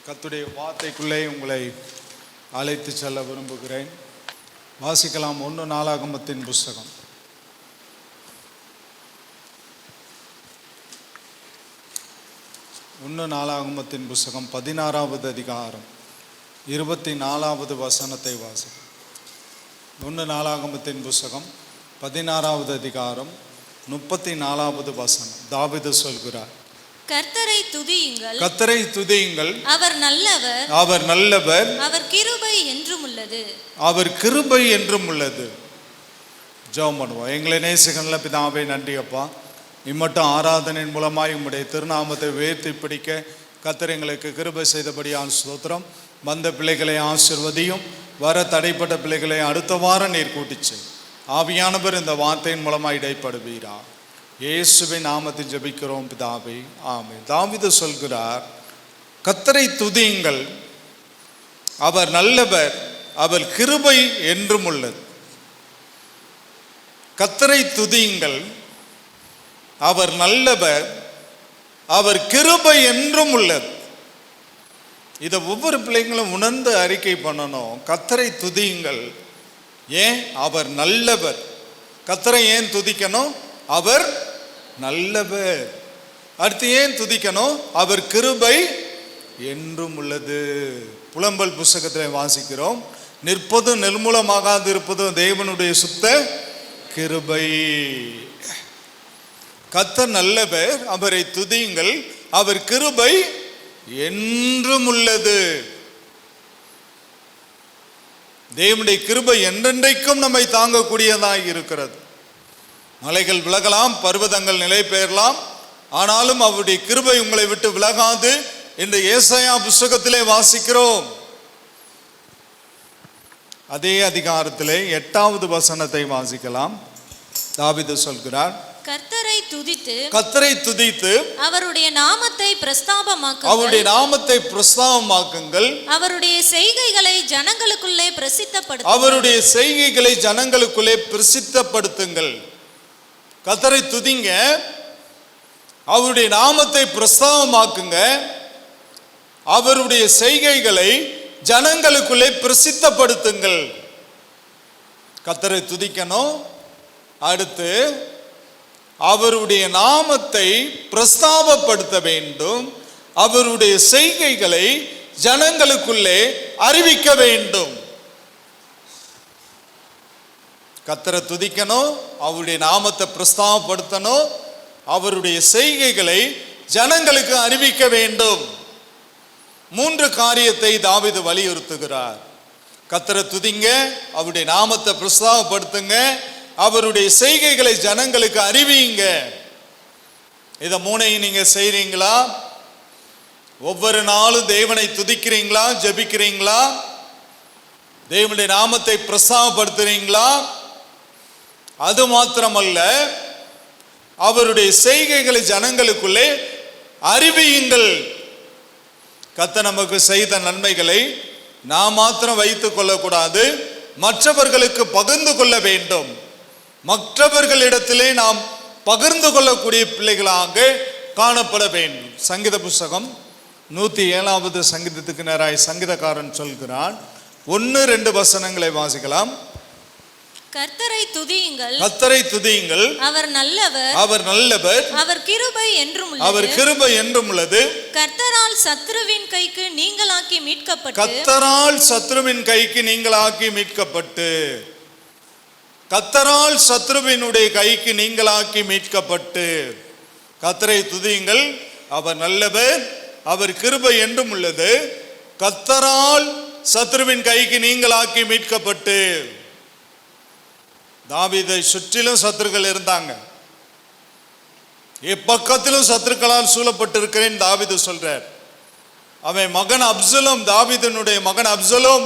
கர்த்தருடைய வார்த்தைக்குள்ளே உங்களை அழைத்து செல்ல விரும்புகிறேன். வாசிக்கலாம் 1 நாளாகமத்தின் புஸ்தகம். 1 நாளாகமத்தின் புஸ்தகம் 16வது அதிகாரம் 24வது வசனத்தை வாசிக்கும். 1 நாளாகமத்தின் புஸ்தகம் 16வது அதிகாரம் 34வது வசனம். தாவீது சொல்கிறார், கர்த்தரை துதியுங்கள், கர்த்தரை துதியுங்கள், அவர் நல்லவர், அவர் நல்லவர், அவர் கிருபை என்றும் உள்ளது, அவர் கிருபை என்றும் உள்ளது. ஜெபம் பண்ணுவோம். எங்களை நேசிக்கிற பிதாவே, நன்றி அப்பா. இம்மட்டும் ஆராதனையின் மூலமாய் உம்முடைய திருநாமத்தை உயர்த்தி பிடிக்க கர்த்தர் எங்களுக்கு கிருபை செய்தபடியால் ஸ்தோத்திரம். வந்த பிள்ளைகளை ஆசீர்வதியும், வர தடைப்பட்ட பிள்ளைகளை அடுத்த வாரம் நீர் கூட்டிச்சு. ஆவியானவர் இந்த வார்த்தையின் மூலமாய் இடைப்படுவீரா. இயேசுவின் நாமத்தில் ஜெபிக்கிறோம் பிதாவே, ஆமென். தாவீது சொல்கிறார், கர்த்தரை துதியுங்கள், அவர் நல்லவர், அவர் கிருபை என்றும் உள்ளது. கர்த்தரை துதியுங்கள், அவர் நல்லவர், அவர் கிருபை என்றும் உள்ளது. இதை ஒவ்வொரு பிள்ளைங்களும் உணர்ந்து அறிக்கை பண்ணணும். கர்த்தரை துதியுங்கள். ஏன்? அவர் நல்லவர். கர்த்தரை ஏன் துதிக்கணும்? அவர் நல்லவர். அடுத்து ஏன் துதிக்கணும்? அவர் கிருபை என்றும் உள்ளது. புலம்பல் புஸ்தகத்தில் வாசிக்கிறோம், நிற்பதும் நிர்மூலமாகாது இருப்பதும் தேவனுடைய சுத்த கிருபை. கர்த்தர் நல்லவர், அவரை துதியுங்கள், அவர் கிருபை என்றும் உள்ளது. தேவனுடைய கிருபை என்றென்றைக்கும் நம்மை தாங்கக்கூடியதாக இருக்கிறது. மலைகள் விலகலாம், பர்வதங்கள் நிலை பெயரலாம், ஆனாலும் அவருடைய கிருபை உங்களை விட்டு விலகாது என்று ஏசாயா புஸ்தகத்திலே வாசிக்கிறோம். அதே அதிகாரத்திலே 8வது வசனத்தை வாசிக்கலாம். தாவீது சொல்கிறார், கர்த்தரை துதித்து, கர்த்தரை துதித்து அவருடைய நாமத்தை பிரஸ்தாபமாக்குங்கள், அவருடைய நாமத்தை பிரஸ்தாபமாக்குங்கள், அவருடைய செய்கைகளை ஜனங்களுக்குள்ளே பிரசித்தப்படுத்துங்கள், அவருடைய செய்கைகளை ஜனங்களுக்குள்ளே பிரசித்தப்படுத்துங்கள். கர்த்தரை துதிங்க, அவருடைய நாமத்தை பிரஸ்தாபமாக்குங்க, அவருடைய செய்கைகளை ஜனங்களுக்குள்ளே பிரசித்தப்படுத்துங்கள். கர்த்தரை துதிக்கணும். அடுத்து அவருடைய நாமத்தை பிரஸ்தாபப்படுத்த வேண்டும், அவருடைய செய்கைகளை ஜனங்களுக்குள்ளே அறிவிக்க வேண்டும். கர்த்தரை துதிக்கணும், அவருடைய நாமத்தை பிரஸ்தாபப்படுத்தணும், அவருடைய செய்கைகளை ஜனங்களுக்கு அறிவிக்க வேண்டும். 3 காரியத்தை தாவீது வலியுறுத்துகிறார். கர்த்தரை துதிங்க, அவருடைய நாமத்தை பிரஸ்தாபப்படுத்துங்க, அவருடைய செய்கைகளை ஜனங்களுக்கு அறிவியுங்க. இதை 3ஐயும் நீங்க செய்றீங்களா? ஒவ்வொரு நாளும் தேவனை துதிக்கிறீங்களா? ஜெபிக்கிறீங்களா? தேவனுடைய நாமத்தை பிரஸ்தாபப்படுத்துறீங்களா? அது மாத்திரமல்ல, அவருடைய செய்கைகளை ஜனங்களுக்குள்ளே அறிவியுங்கள். கர்த்தர் நமக்கு செய்த நன்மைகளை நாம் மாத்திரம் வைத்துக் கொள்ளக்கூடாது, மற்றவர்களுக்கு பகிர்ந்து கொள்ள வேண்டும். மற்றவர்களிடத்திலே நாம் பகிர்ந்து கொள்ளக்கூடிய பிள்ளைகளாக காணப்பட வேண்டும். சங்கீத புஸ்தகம் 107வது சங்கீதத்துக்கு நேராய் சங்கீதக்காரன் சொல்கிறான். 1-2 வசனங்களை வாசிக்கலாம். கர்த்தரை துதியுங்கள், கர்த்தரை துதியுங்கள், அவர் நல்லவர், அவர் நல்லவர், அவர் கிருபை என்றும் உள்ளது, அவர் கிருபை என்றும் உள்ளது. கர்த்தரால் சத்ருவின் கைக்கு நீங்களாக்கி மீட்கப்பட்டு, கர்த்தரால் சத்ருவின் கைக்கு நீங்களாக்கி மீட்கப்பட்டு, கர்த்தரால் சத்ருவினுடைய கைக்கு நீங்களாக்கி மீட்கப்பட்டு. கர்த்தரை துதியுங்கள், அவர் நல்லவர், அவர் கிருபை என்றும் உள்ளது, கர்த்தரால் சத்ருவின் கைக்கு நீங்களாக்கி மீட்கப்பட்டு. தாவீதை சுற்றிலும் சத்துருக்கள் இருந்தாங்க. எப்பக்கத்திலும் சத்துருக்களால் சூழப்பட்டிருக்கிறேன் தாவீது சொல்றார். அவன் மகன் அப்சலோம், தாவீதினுடைய மகன் அப்சலோம்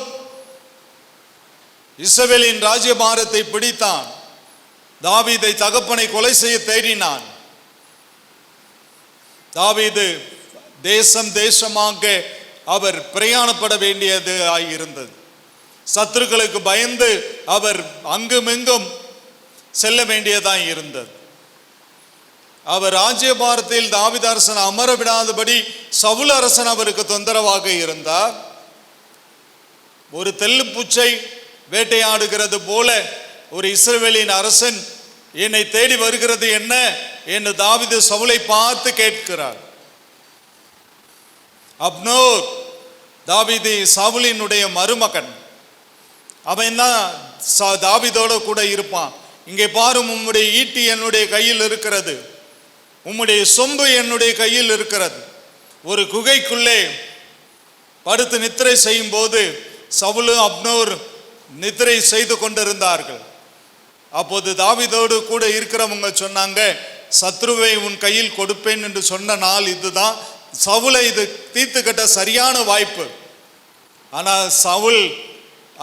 இஸ்ரவேலின் ராஜ்யபாரத்தை பிடித்தான். தாவீதை தகப்பனை கொலை செய்ய தேடினான். தாவீது தேசம் தேசமாக அவர் பிரயாணப்பட வேண்டியது ஆகியிருந்தது. சத்துருக்களுக்கு பயந்து அவர் அங்குமெங்கும் செல்ல வேண்டியதாக இருந்தது. அவர் ராஜ்யபாரத்தில் தாவீது அரசன் அமர விடாதபடி சவுல் அரசன் அவருக்கு தொந்தரவாக இருந்தார். ஒரு தெள்ளுப்பூச்சை வேட்டையாடுகிறது போல ஒரு இஸ்ரவேலின் அரசன் என்னை தேடி வருகிறது என்ன என்று தாவீது சவுலை பார்த்து கேட்கிறார். அப்னோர் தாவீது சவுலினுடைய மருமகன், அவன் தான் தாவீதோட கூட இருப்பான். இங்கே பாரும், உம்முடைய ஈட்டி என்னுடைய கையில் இருக்கிறது, உம்முடைய சொம்பு என்னுடைய கையில் இருக்கிறது. ஒரு குகைக்குள்ளே படுத்து நித்திரை செய்யும் போது சவுலும் அப்னோர் நித்திரை செய்து கொண்டிருந்தார்கள். அப்போது தாவீதோடு கூட இருக்கிறவங்க சொன்னாங்க, சத்ருவை உன் கையில் கொடுப்பேன் என்று சொன்ன நாள் இதுதான், சவுலை இது தீர்த்து கட்ட சரியான வாய்ப்பு.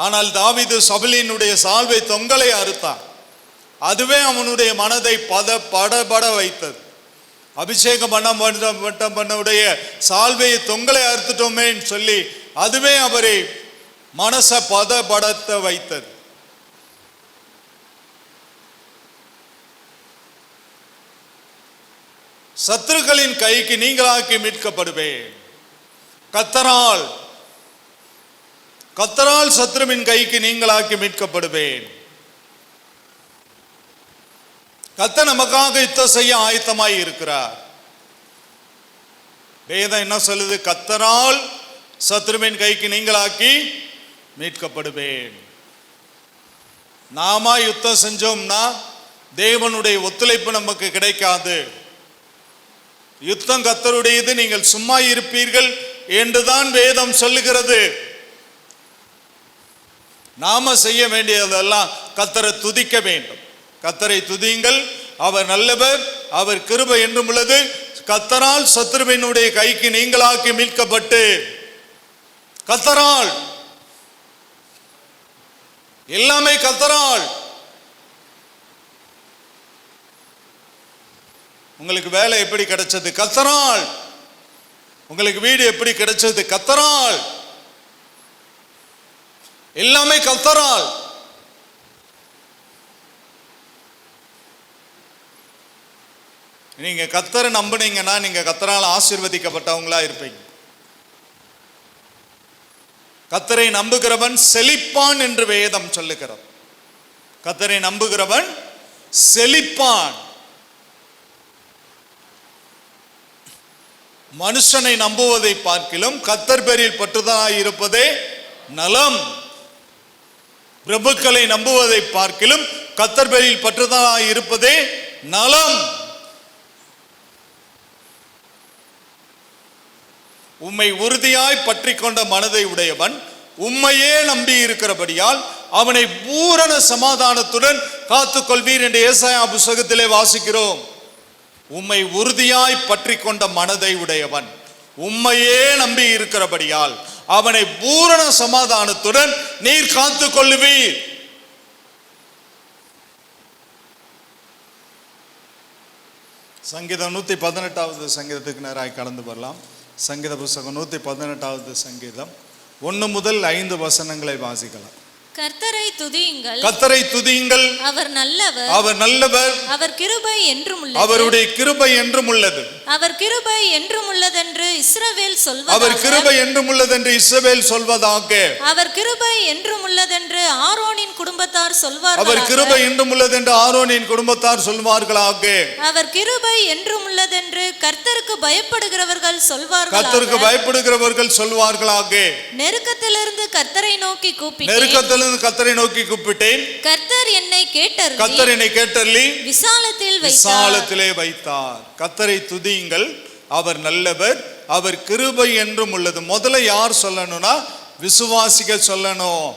ஆனால் தாவீது சவுலினுடைய சால்வை தொங்கலை அறுத்தான். அதுவே அவனுடைய மனதை படபட வைத்தது. அபிஷேகம் பண்ணவுடைய சால்வையை தொங்கலை அறுத்துட்டோமே சொல்லி அதுவே அவரை மனசை படபடத்த வைத்தது. சத்துருக்களின் கைக்கு நீங்களாக்கி மீட்கப்படுவேன். கர்த்தரால் சத்துருவின் கைக்கு நீங்களாக்கி மீட்கப்படுவேன். கர்த்தர் நமக்காக யுத்தம் செய்ய ஆயத்தமாய் இருக்கிறார். வேதம் என்ன சொல்லுது? கர்த்தரால் சத்துருவின் கைக்கு நீங்களாக்கி மீட்கப்படுவேன். நாம யுத்தம் செஞ்சோம்னா தேவனுடைய ஒத்துழைப்பு நமக்கு கிடைக்காது. யுத்தம் கர்த்தருடையது, நீங்கள் சும்மா இருப்பீர்கள் என்றுதான் வேதம் சொல்லுகிறது. நாம செய்ய வேண்டியதெல்லாம் கர்த்தரை துதிக்க வேண்டும். கர்த்தரை துதியுங்கள், அவர் நல்லவர், அவர் கிருபை என்றும் உள்ளது. கர்த்தரால் சத்துருவினுடைய கைக்கு நீங்களாக்கி மீட்கப்பட்டு, கர்த்தரால் எல்லாமே கர்த்தரால். உங்களுக்கு வேலை எப்படி கிடைச்சது? கர்த்தரால். உங்களுக்கு வீடு எப்படி கிடைச்சது? கர்த்தரால். எல்லாமே கர்த்தரால். நீங்க கர்த்தரை நம்பினீங்கன்னா நீங்க கர்த்தரால் ஆசீர்வதிக்கப்பட்டவங்களா இருப்பீங்க. கர்த்தரை நம்புகிறவன் செழிப்பான் என்று வேதம் சொல்லுகிறது. கர்த்தரை நம்புகிறவன் செழிப்பான். மனுஷனை நம்புவதை பார்க்கிலும் கர்த்தர் பேரில் பற்றுதலாய் இருப்பதே நலம். பிரபுக்களை நம்புவதை பார்க்கிலும் கர்த்தர் பேரில் பற்றுதலாய் இருப்பதே நலம். உம்மை உறுதியாய் பற்றி கொண்ட மனதை உடையவன் உம்மையே நம்பி இருக்கிறபடியால் அவனை பூரண சமாதானத்துடன் காத்துக் கொள்வீர் என்று ஏசாயா புத்தகத்திலே வாசிக்கிறோம். உம்மை உறுதியாய் பற்றி கொண்ட மனதை உடையவன் உம்மையே நம்பி இருக்கிறபடியால் அவனை பூரண சமாதானத்துடன் நீர் காத்துக் கொள்ளுவீர். சங்கீதம் 118வது சங்கீதத்துக்கு நேராக கடந்து வரலாம். சங்கீத புஸ்தகம் 118வது சங்கீதம் 1 முதல் 5 வசனங்களை வாசிக்கலாம். கர்த்தரை துதியுங்கள், கர்த்தரை துதியுங்கள், அவர் நல்லவர், அவர் நல்லவர், அவர் கிருபை என்றும் உள்ளது, அவருடைய கிருபை என்றும் உள்ளது, அவர் கிருபை என்றும் உள்ளதென்று இஸ்ரவேல் சொல்வதாக, அவர் கிருபை என்றும் உள்ளதென்று இஸ்ரவேல் சொல்வதாக, அவர் கிருபை என்றும் உள்ளதென்று ஆரோனின் குடும்பத்தார் சொல்வார்களாக, அவர் கிருபை என்றும் உள்ளதென்று ஆரோனின் குடும்பத்தார் சொல்வார்களாக, அவர் கிருபை என்றும் உள்ளதென்று கர்த்தருக்கு பயப்படுகிறவர்கள் சொல்வார்களாக, கர்த்தருக்கு பயப்படுகிறவர்கள் சொல்வார்களாக. நெருக்கத்திலிருந்து கர்த்தரை நோக்கி கூப்பிட்டேன், நெருக்கத்திலிருந்து கர்த்தரை நோக்கி கூப்பிட்டேன், கர்த்தர் என்னை கேட்டருளி, கர்த்தர் என்னை கேட்டருளி விசாலத்திலே வைத்தார். கர்த்தரை துதியுங்கள், அவர் நல்லவர், அவர் கிருபை என்றும் உள்ளது. முதல்ல யார் சொல்லணும்னா விசுவாசிகள் சொல்லணும்.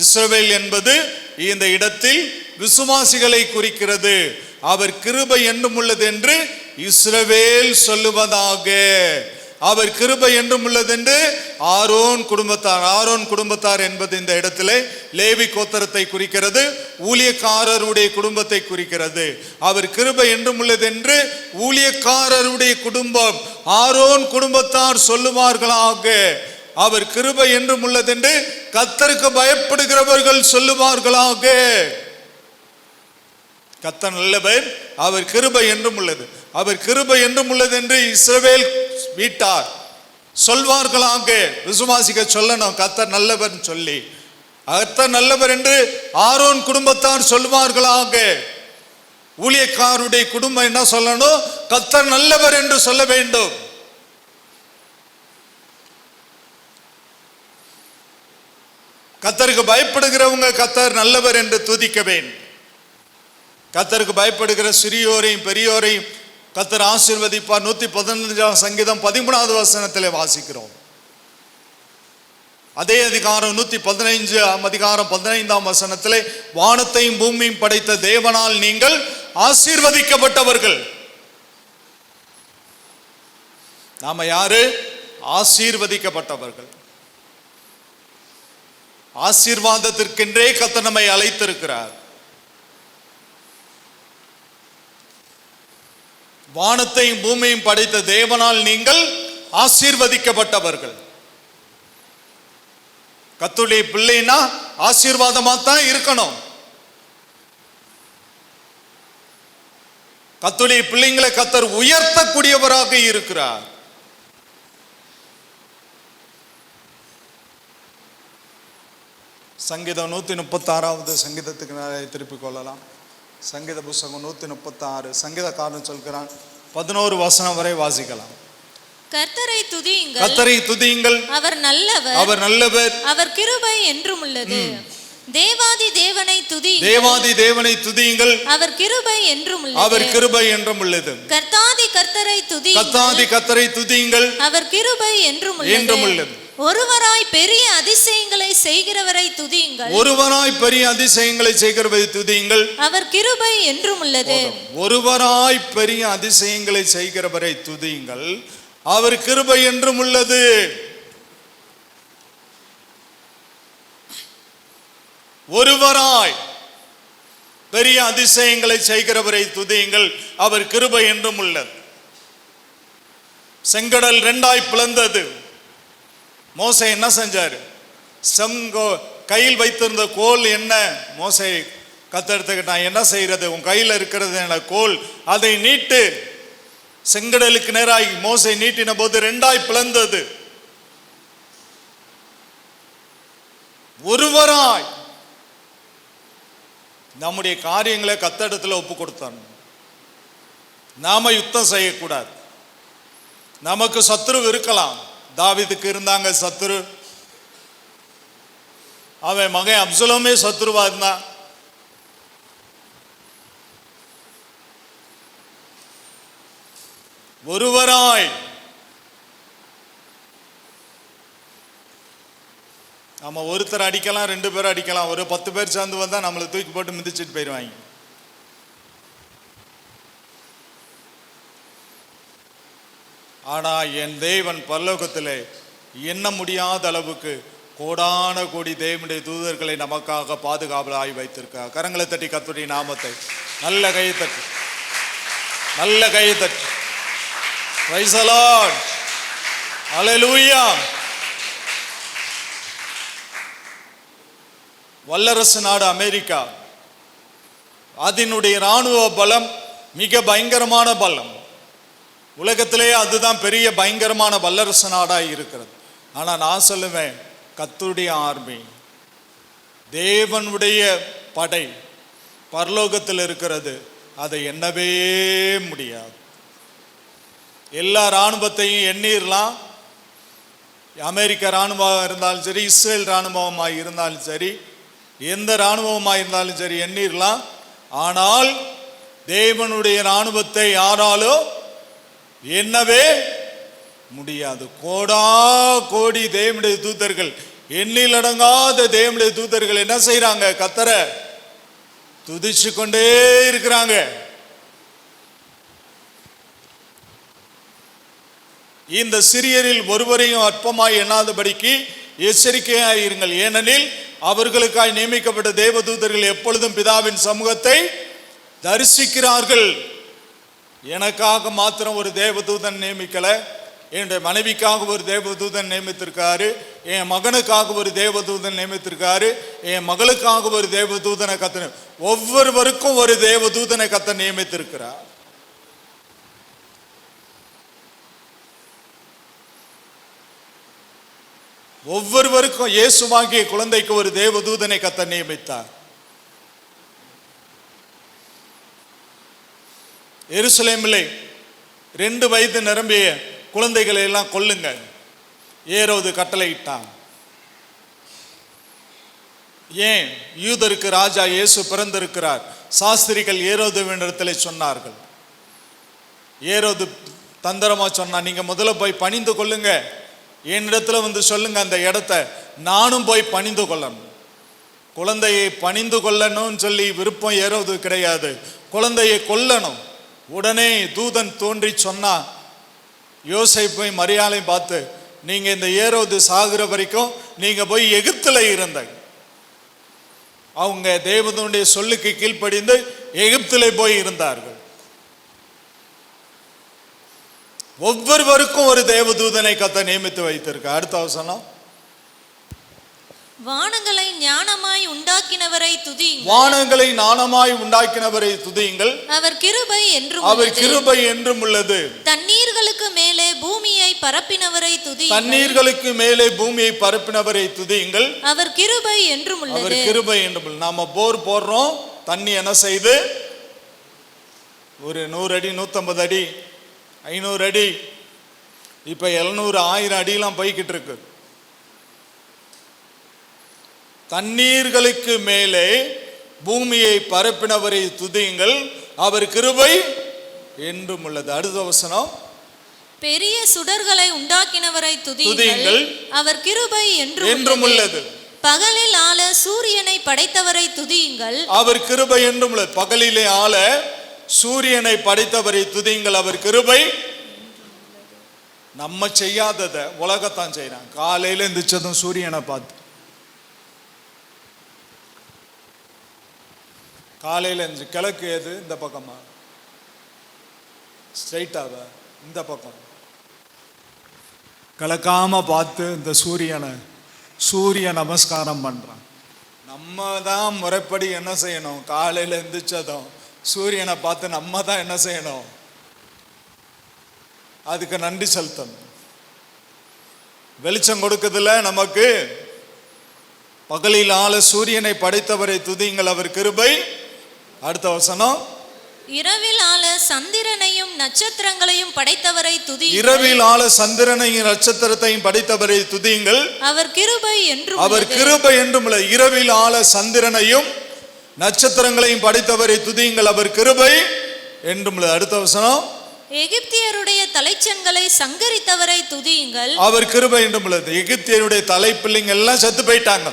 இஸ்ரவேல் என்பது இந்த இடத்தில் விசுவாசிகளை குறிக்கிறது. அவர் கிருபை என்றும் உள்ளது என்று இஸ்ரவேல் சொல்லுவதாக. அவர் கிருபை என்றும் உள்ளது என்று ஆரோன் குடும்பத்தார் என்பது இந்த இடத்திலே லேவி கோத்திரத்தை குறிக்கிறது, ஊழியக்காரருடைய குடும்பத்தை குறிக்கிறது. அவர் கிருபை என்றும் உள்ளது என்று ஊழியக்காரருடைய குடும்பம் ஆரோன் குடும்பத்தார் சொல்லுவார்களாக. அவர் கிருபை என்றும் உள்ளது என்று கர்த்தருக்கு பயப்படுகிறவர்கள் சொல்லுவார்களாக. கர்த்தர் நல்லவர், அவர் கிருபை என்றும் உள்ளது. அவர் கிருபை என்றும் உள்ளது என்று இஸ்ரவேல் வீட்டார் சொல்வார்களாக. விசுவாசிக்க சொல்லணும் கர்த்தர் நல்லவர் சொல்லி. கர்த்தர் நல்லவர் என்று ஆரோன் குடும்பத்தார் சொல்வார்களாக. ஊழியக்காருடைய குடும்பம் என்ன சொல்லணும்? கர்த்தர் நல்லவர் என்று சொல்ல வேண்டும். கர்த்தருக்கு பயப்படுகிறவங்க கர்த்தர் நல்லவர் என்று துதிக்க வேண்டும். கர்த்தருக்கு பயப்படுகிற சிறியோரையும் பெரியோரையும் கர்த்தர் ஆசீர்வதிப்பார். 115 சங்கீதம் 13வது வசனத்திலே வாசிக்கிறோம். அதே அதிகாரம் 115 அதிகாரம் 15ஆம் வசனத்திலே வானத்தையும் பூமியையும் படைத்த தேவனால் நீங்கள் ஆசீர்வதிக்கப்பட்டவர்கள். நாம யாரு? ஆசீர்வதிக்கப்பட்டவர்கள். ஆசீர்வாதத்திற்கென்றே கர்த்தர் நம்மை அழைத்திருக்கிறார். வானத்தையும் பூமியையும் படைத்த தேவனால் நீங்கள் ஆசீர்வதிக்கப்பட்டவர்கள். கர்த்தருடைய பிள்ளைனா ஆசீர்வாதமா தான் இருக்கணும். கர்த்தருடைய பிள்ளைங்களை கர்த்தர் உயர்த்தக்கூடியவராக இருக்கிறார். சங்கீதம் 136வது சங்கீதத்துக்கு திருப்பிக் கொள்ளலாம். சங்கீத புஸ்தகம் 136 சங்கீதக்காரன் சொல்கிறான் 11 வசனம் வரை வாசிக்கலாம். கர்த்தரை துதியுங்கள், கர்த்தரை துதியுங்கள், அவர் நல்லவர், அவர் நல்லவர், அவர் கிருபை என்றும் உள்ளது. தேவாதி தேவனை துதியுங்கள், தேவாதி தேவனை துதியுங்கள், அவர் கிருபை என்றும் உள்ளது, அவர் கிருபை என்றும் உள்ளது. கர்த்தாதி கர்த்தரை துதியுங்கள், கர்த்தாதி கர்த்தரை துதியுங்கள், அவர் கிருபை என்றும் உள்ளது. ஒருவராய் பெரிய அதிசயங்களை செய்கிறவரை துதியுங்கள், ஒருவராய் பெரிய அதிசயங்களை செய்கிறவரை துதியுங்கள், அவர் கிருபை என்றும் உள்ளது. ஒருவராய் பெரிய அதிசயங்களை செய்கிறவரை துதியுங்கள், அவர் கிருபை என்றும் உள்ளது. ஒருவராய் பெரிய அதிசயங்களை செய்கிறவரை துதியுங்கள், அவர் கிருபை என்றும் உள்ளது. செங்கடல் 2ஆய் பிளந்தது. மோசே என்ன செஞ்சாரு? கையில் வைத்திருந்த கோல் என்ன? மோசே கத்தெடுத்துக்கிட்டான். என்ன செய்யறது? உன் கையில் இருக்கிறது என கோல், அதை நீட்டு. செங்கடலுக்கு நேராய் மோசே நீட்டின போது 2ஆய் பிளந்தது. ஒருவராய் நம்முடைய காரியங்களை கத்தடத்துல ஒப்பு கொடுத்தான். நாம யுத்தம் செய்யக்கூடாது. நமக்கு சத்துரு இருக்கலாம். தாவீதுக்கு இருந்தாங்க சத்துரு. அவன் மகன் அப்சலோமே சத்துருவா இருந்தான். ஒருவராய் நம்ம ஒருத்தர் அடிக்கலாம், 2 பேர் அடிக்கலாம். ஒரு 10 பேர் சேர்ந்து வந்தா நம்மளை தூக்கி போட்டு மிதிச்சிட்டு போயிடுவாங்க. ஆனா என் தேவன் பரலோகத்திலே எண்ண முடியாத அளவுக்கு கோடான கோடி தேவனுடைய தூதர்களை நமக்காக பாதுகாவலாய் வைத்திருக்கார். கரங்களை தட்டி கர்த்தருடைய நாமத்தை நல்ல கையை தட்டி, நல்ல கையை தட்டி. பிரைஸ் தி லார்ட், ஹல்லேலூயா. வல்லரசு நாடு அமெரிக்கா, அதனுடைய இராணுவ பலம் மிக பயங்கரமான பலம். உலகத்திலே அதுதான் பெரிய பயங்கரமான வல்லரசு நாடாக இருக்கிறது. ஆனால் நான் சொல்லுவேன், கர்த்தருடைய ஆர்மி, தேவனுடைய படை பரலோகத்தில் இருக்கிறது. அதை எண்ணவே முடியாது. எல்லா இராணுவத்தையும் எண்ணிரலாம். அமெரிக்க இராணுவமாக இருந்தாலும் சரி, இஸ்ரேல் இராணுவமாக இருந்தாலும் சரி, எந்த இராணுவமாக இருந்தாலும் சரி எண்ணிரலாம். ஆனால் தேவனுடைய இராணுவத்தை யாராலும் எண்ணவே முடியாது. கோடா கோடி தேவனுடைய தூதர்கள், எண்ணில் அடங்காத தேவனுடைய தூதர்கள் என்ன செய்யறாங்க? கர்த்தரை துதிச்சு கொண்டே இருக்கிறாங்க. இந்த சிறியரில் ஒருவரையும் அற்பமாய் எண்ணாதபடிக்கு எச்சரிக்கையாய் இருங்கள். ஏனெனில் அவர்களுக்காய் நியமிக்கப்பட்ட தேவதூதர்கள் எப்பொழுதும் பிதாவின் சமூகத்தை தரிசிக்கிறார்கள். எனக்காக மாத்திரம் ஒரு தேவதூதன் நியமிக்கல, என்னுடைய மனைவிக்காக ஒரு தேவதூதன் நியமித்திருக்காரு, என் மகனுக்காக ஒரு தேவதூதன் நியமித்திருக்காரு, என் மகளுக்காக ஒரு தேவதூதனை கத்த, ஒவ்வொருவருக்கும் ஒரு தேவதூதனை கத்த நியமித்திருக்கிறார். ஒவ்வொருவருக்கும் இயேசுவாகிய குழந்தைக்கு ஒரு தேவதூதனை கர்த்தர் நியமித்தார். எருசலேமிலே 2 வயது நிரம்பிய குழந்தைகளை எல்லாம் கொல்லுங்க ஏரோது கட்டளையிட்டான். ஏன்? யூதருக்கு ராஜா இயேசு பிறந்திருக்கிறார். சாஸ்திரிகள் ஏரோதுவினிடத்தில் சொன்னார்கள். ஏரோது தந்திரமா சொன்னா, நீங்க முதல்ல போய் பணிந்து கொள்ளுங்க, என்னிடத்துல வந்து சொல்லுங்க அந்த இடத்த, நானும் போய் பணிந்து கொள்ளணும். குழந்தையை பணிந்து கொள்ளணும்னு சொல்லி விருப்பம் ஏரோது கிடையாது, குழந்தையை கொல்லணும். உடனே தூதன் தோன்றி சொன்னா, யோசேப்பை மரியாதையும் பார்த்து, நீங்க இந்த ஏரோது சாகுற வரைக்கும் நீங்க போய் எகிப்துல இருந்த. அவங்க தேவனுடைய சொல்லுக்கு கீழ்ப்படிந்து எகிப்திலே போய் இருந்தார்கள். ஒவ்வொருவருக்கும் ஒரு தேவதூதனை கர்த்தர் நியமித்து வைத்திருக்க. அடுத்த வசனம், வானங்களை ஞானமாய் உண்டாக்கினவரை துதியுங்கள். வானங்களை ஞானமாய் உண்டாக்கினவரை துதியுங்கள். அவர் கிருபை என்றும் அவர் கிருபை என்றும் உள்ளது. தண்ணீர்களுக்கு மேலே பூமியை பரப்பினவரை துதியுங்கள். தண்ணீர்களுக்கு மேலே பூமியை பரப்பினவரை துதியுங்கள். அவர் கிருபை என்றும் உள்ளது. அவர் கிருபை என்றும். நாம போர் போடுறோம், தண்ணி என்ன செய்து ஒரு 100 அடி 150 அடி 500 அடி இப்ப 700 1000 அடியெல்லாம் போய்கிட்டு இருக்கு. தண்ணீர்களுக்கு மேலே பூமியை பரப்பினவரை துதியுங்கள், அவர் கிருபை என்றும் உள்ளது. அடுத்த வசனம், பெரிய சுடர்களை உண்டாக்கினவரை துதியுங்கள், அவர் கிருபை என்றும் உள்ளது. பகலில் ஆள சூரியனை படைத்தவரை துதியுங்கள், அவர் கிருபை என்றும் உள்ளது. பகலிலே ஆள சூரியனை படைத்தவரை துதியுங்கள், அவர் கிருபை. நம்ம செய்யாததை உலகத்தான் செய்யறாங்க. காலையில எந்திரிச்சதும் சூரியனை பார்த்து, காலையில எந்திரிச்சு கிழக்கு எது? இந்த பக்கமா? ஸ்ட்ரைட்டாவ? இந்த பக்கம் கிழக்காம பார்த்து இந்த சூரிய நமஸ்காரம் பண்றான். நம்ம தான் முறைப்படி என்ன செய்யணும்? காலையில எந்திரிச்சதும் சூரியனை பார்த்து நம்ம தான் என்ன செய்யணும்? அதுக்கு நன்றி செலுத்தணும். வெளிச்சம் கொடுக்குதுல நமக்கு. பகலில் ஆள சூரியனை படைத்தவரை துதியுங்கள், அவர் கிருபை. அடுத்த வசனம், இரவில் ஆள சந்திரனையும் நட்சத்திரங்களையும் படைத்தவரை துதியுங்கள், இரவில் ஆள சந்திரனையும் நட்சத்திரத்தையும் படைத்தவரை துதியுங்கள், அவர் கிருபை என்றும் அவர் கிருபை என்றும் உள்ளது. இரவில் ஆள சந்திரனையும் நட்சத்திரங்களையும் படைத்தவரை துதியுங்கள், அவர் கிருபை என்றும் உள்ளது. அடுத்த வசனம், எகிப்தியருடைய தலைச்சன்களை சங்கரித்தவரை துதியுங்கள், அவர் கிருபை என்றும் உள்ளது. எகிப்தியருடைய தலைப்பிள்ளைங்க எல்லாம் செத்து போயிட்டாங்க.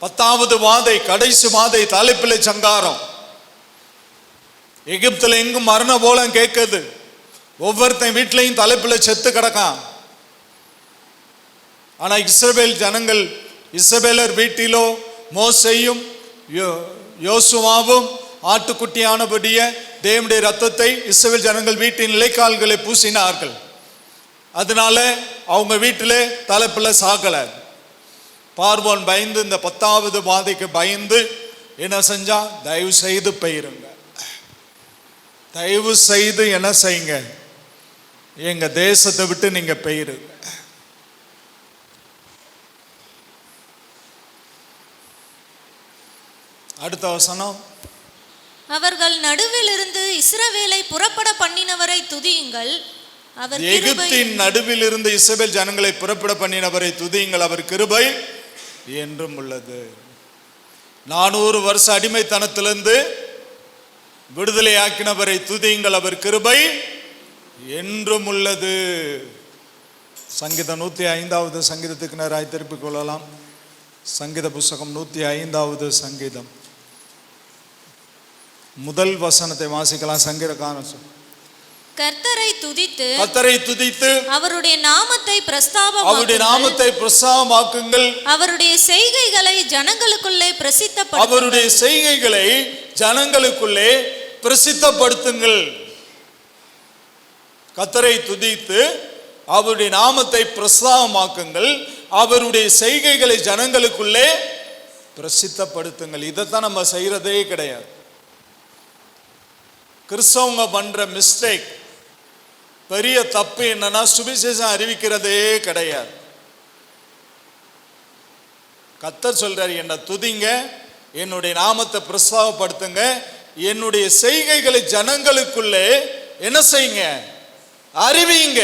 10வது வாதை, கடைசி வாதை, தலைப்பிள்ளை சங்காரம். எகிப்துல எங்கும் மரண போலம் கேட்குது. ஒவ்வொருத்தன் வீட்லையும் தலைப்பிள்ளை செத்து கிடக்கான். ஆனா இஸ்ரவேல் ஜனங்கள், இஸ்ரவேலர் வீட்டிலோ மோசேயும் யோசுவாவும் ஆட்டுக்குட்டியானபடிய தேவனுடைய ரத்தத்தை இஸ்ரவேல் ஜனங்கள் வீட்டின் நிலைக்கால்களை பூசினார்கள். அதனால அவங்க வீட்டிலே தலைப்பிள்ளை சாகல. பார்வோன் பயந்து, இந்த 10வது வாதைக்கு பயந்து என்ன செஞ்சா? தயவு செய்து போயிருங்க, தயவு செய்து என்ன செய்யுங்க, எங்க தேசத்தை விட்டு நீங்க போயிருங்க. அடுத்த வசனம், அவர்கள் நடுவில் இருந்து இஸ்ரவேலை புறப்பட பண்ணினவரை துதியுங்கள், அவர் எகிப்தின் நடுவில் இருந்து இஸ்ரவேல் ஜனங்களை புறப்பட பண்ணினவரை துதியுங்கள், அவர் கிருபை என்றும் உள்ளது. 400 வருஷ அடிமைத்தனத்திலிருந்து விடுதலை ஆக்கினவரை துதியுங்கள், அவர் கிருபை என்றும் உள்ளது. சங்கீதம் 105வது சங்கீதத்துக்கு நேராய் திருப்பிக் கொள்ளலாம். சங்கீத புஸ்தகம் 105வது சங்கீதம் முதல் வசனத்தை வாசிக்கலாம். சங்கீதக்காரன், கர்த்தரை துதித்து, கர்த்தரை துதித்து அவருடைய நாமத்தை அவருடைய நாமத்தை பிரஸ்தாபமாக்குங்கள், அவருடைய செய்கைகளை ஜனங்களுக்குள்ளே பிரசித்தப்படுத்துங்கள், அவருடைய செய்கைகளை ஜனங்களுக்குள்ளே பிரசித்தப்படுத்துங்கள். கர்த்தரை துதித்து அவருடைய நாமத்தை பிரஸ்தாபமாக்குங்கள், அவருடைய செய்கைகளை ஜனங்களுக்குள்ளே பிரசித்தப்படுத்துங்கள். இதைத்தான் நம்ம செய்யறதே கிடையாது. கிறிஸ்தவங்க பண்ற மிஸ்டேக், பெரிய தப்பு என்னன்னா சுவிசேஷம் அறிவிக்கிறதே கிடையாது. கர்த்தர் சொல்றாரு, என்ன துதிங்க, என்னுடைய நாமத்தை பிரஸ்தாபப்படுத்துங்க, என்னுடைய செய்கைகளை ஜனங்களுக்குள்ளே என்ன செய்யுங்க, அறிவிங்க.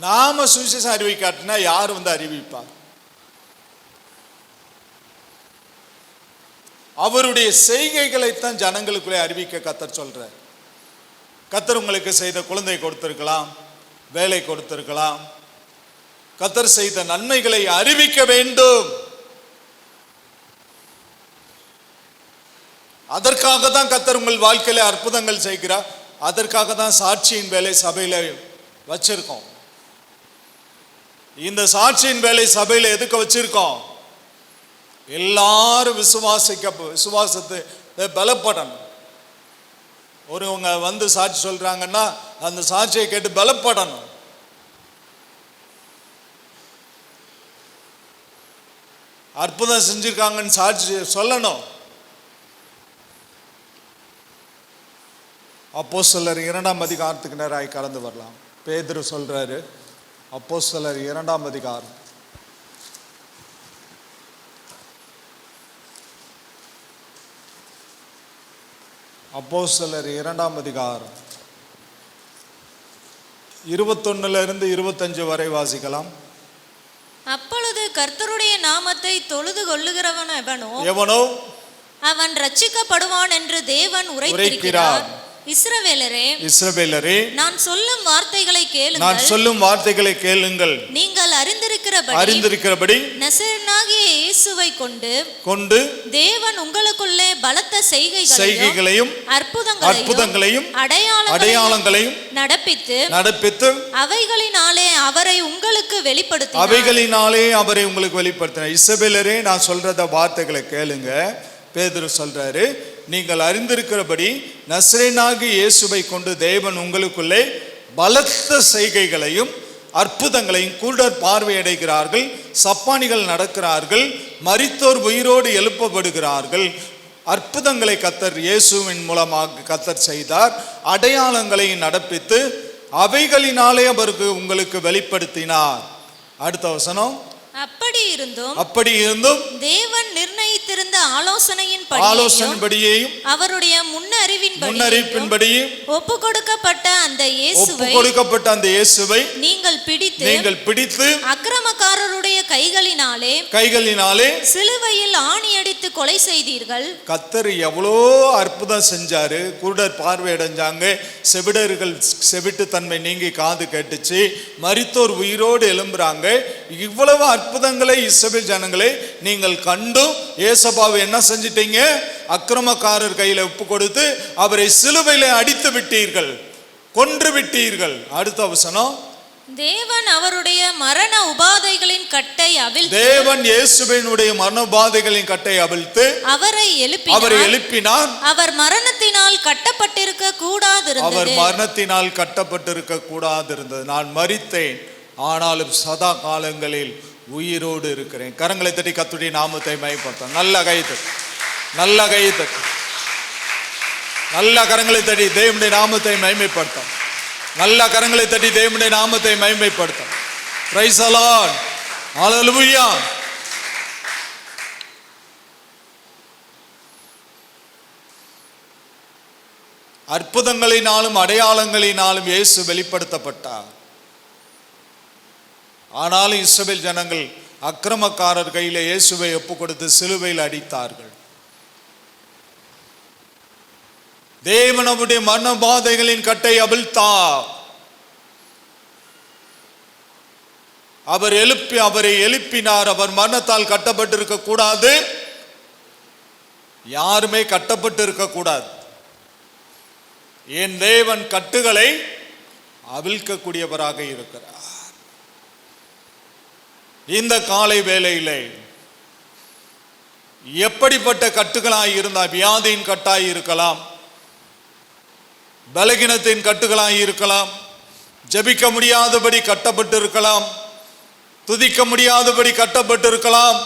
நாம சுவிசேஷம் அறிவிக்காட்டினா யார் வந்து அறிவிப்பார்? அவருடைய செய்கைகளைத்தான் ஜனங்களுக்குள்ளே அறிவிக்க கர்த்தர் சொல்றார். கர்த்தர் உங்களுக்கு செய்த குழந்தை கொடுத்திருக்கலாம், வேலை கொடுத்திருக்கலாம். கர்த்தர் செய்த நன்மைகளை அறிவிக்க வேண்டும். அதற்காக தான் கர்த்தர் உங்கள் வாழ்க்கையில அற்புதங்கள் செய்கிறார். அதற்காக தான் சாட்சியின் வேலை சபையில வச்சிருக்கோம். இந்த சாட்சியின் வேலை சபையில எதுக்கு வச்சிருக்கோம்? எல்லாரும் விசுவாசத்தை பலப்படணும். ஒருவங்க வந்து சாட்சி சொல்றாங்கன்னா அந்த சாட்சியை கேட்டு பலப்படணும். அற்புதம் செஞ்சிருக்காங்கன்னு சாட்சி சொல்லணும். அப்போஸ்தலர் 2ஆம் அதிகாரத்துக்கு நேராய் கடந்து வரலாம். பேதுரு சொல்றாரு, அப்போஸ்தலர் 2ஆம் அதிகாரம் அப்போஸ்தலர் 2ஆம் அதிகாரம் 21 25 வரை வாசிக்கலாம். அப்பொழுது கர்த்தருடைய நாமத்தை தொழுது கொள்ளுகிறவன் எவனோ அவன் ரட்சிக்கப்படுவான் என்று தேவன் உரைத்திருக்கிறார். இஸ்ரவேலரே, நான் சொல்லும் வார்த்தைகளை கேளுங்கள். நீங்கள் அறிந்திருக்கிறபடி நசரேயனாகிய இயேசுவை கொண்டு தேவன் உங்களுக்குள்ளே பலத்த செய்கைகளையும் அற்புதங்களையும் அடையாளங்களையும் நடப்பித்து அவைகளினாலே அவரை உங்களுக்கு வெளிப்படுத்தினார். இஸ்ரவேலரே, நான் சொல்றத வார்த்தைகளை கேளுங்க. பேதுரு சொல்றாரு, நீங்கள் அறிந்திருக்கிறபடி நசரேயனாகிய இயேசுவை கொண்டு தேவன் உங்களுக்குள்ளே பலத்த செய்கைகளையும் அற்புதங்களையும், குருடர் பார்வையடைகிறார்கள், சப்பானிகள் நடக்கிறார்கள், மரித்தோர் உயிரோடு எழுப்பப்படுகிறார்கள். அற்புதங்களை கர்த்தர் இயேசுவின் மூலமாக கர்த்தர் செய்தார். அடையாளங்களை நடப்பித்து அவைகளினாலே அவருக்கு உங்களுக்கு வெளிப்படுத்தினார். அடுத்த வசனம், அப்படி இருந்தும் தேவன் நிர்ணயித்திருந்த ஆலோசனையின்படியேயும் அவருடைய முன்னறிவின்படியும் ஒப்புக்கொடுக்கப்பட்ட அந்த இயேசுவை நீங்கள் பிடித்து அக்கிரமக்காரருடைய கைகளினாலே சிலுவையில் ஆணியடித்து கொலை செய்தீர்கள். கர்த்தர் எவ்வளோ அற்புதம் செஞ்சாரு. குருடர் பார்வை அடைஞ்சாங்க, செவிடர்கள் செவிட்டு தன்மை நீங்கி காது கேட்டுச்சு, மரித்தோர் உயிரோடு எழும்புறாங்க. இவ்வளவு அற்புதங்களை இஸ்ரவேல் ஜனங்களே நீங்கள் கண்டும் ஏசபாவை என்ன செஞ்சிட்டீங்க? அக்கிரமக்காரர் கையில ஒப்பு கொடுத்து அவரை சிலுவையில அடித்து விட்டீர்கள், கொன்று விட்டீர்கள். அடுத்த வசனம், தேவன் அவருடைய மரண உபாதைகளின் கட்டை அவிழ்த்து தேவன் இயேசுவினுடைய மரண உபாதைகளின் கட்டை அவிழ்த்து அவரை எழுப்பினார். அவர் மரணத்தினால் கட்டப்பட்டிருக்க கூடாதிருந்தது. நான் மரித்தேன், ஆனாலும் சதா காலங்களில் உயிரோடு இருக்கிறேன். கரங்களை தட்டி கர்த்தருடைய நாமத்தை மகிமைப்படுத்தும். நல்ல கரங்களை தட்டி தேவனுடைய நாமத்தை மகிமைப்படுத்தும். நல்ல கரங்களை தட்டி தேவனுடைய நாமத்தை மகிமைப்படுத்தும். பிரைஸ் தி லார்ட், ஹல்லேலூயா. அற்புதங்களினாலும் அடையாளங்களினாலும் இயேசு வெளிப்படுத்தப்பட்டார். ஆனாலும் இஸ்ரவேல் ஜனங்கள் அக்கிரமக்காரர் கையில இயேசுவை ஒப்பு கொடுத்து சிலுவையில் அடித்தார்கள். தேவன் அவருடைய மரண பாதைகளின் கட்டை அவிழ்த்தார். அவரை எழுப்பினார். அவர் மரணத்தால் கட்டப்பட்டிருக்க கூடாது, யாருமே கட்டப்பட்டு இருக்க கூடாது. என் தேவன் கட்டுகளை அவிழ்க்கக்கூடியவராக இருக்கிறார். இந்த காலை வேளையிலே எப்படிப்பட்ட கட்டுகளாய் இருந்தால், வியாதியின் கட்டாய் இருக்கலாம், பலகீனத்தின் கட்டுகளாய் இருக்கலாம், ஜெபிக்க முடியாதபடி கட்டப்பட்டு இருக்கலாம், துதிக்க முடியாதபடி கட்டப்பட்டு இருக்கலாம்.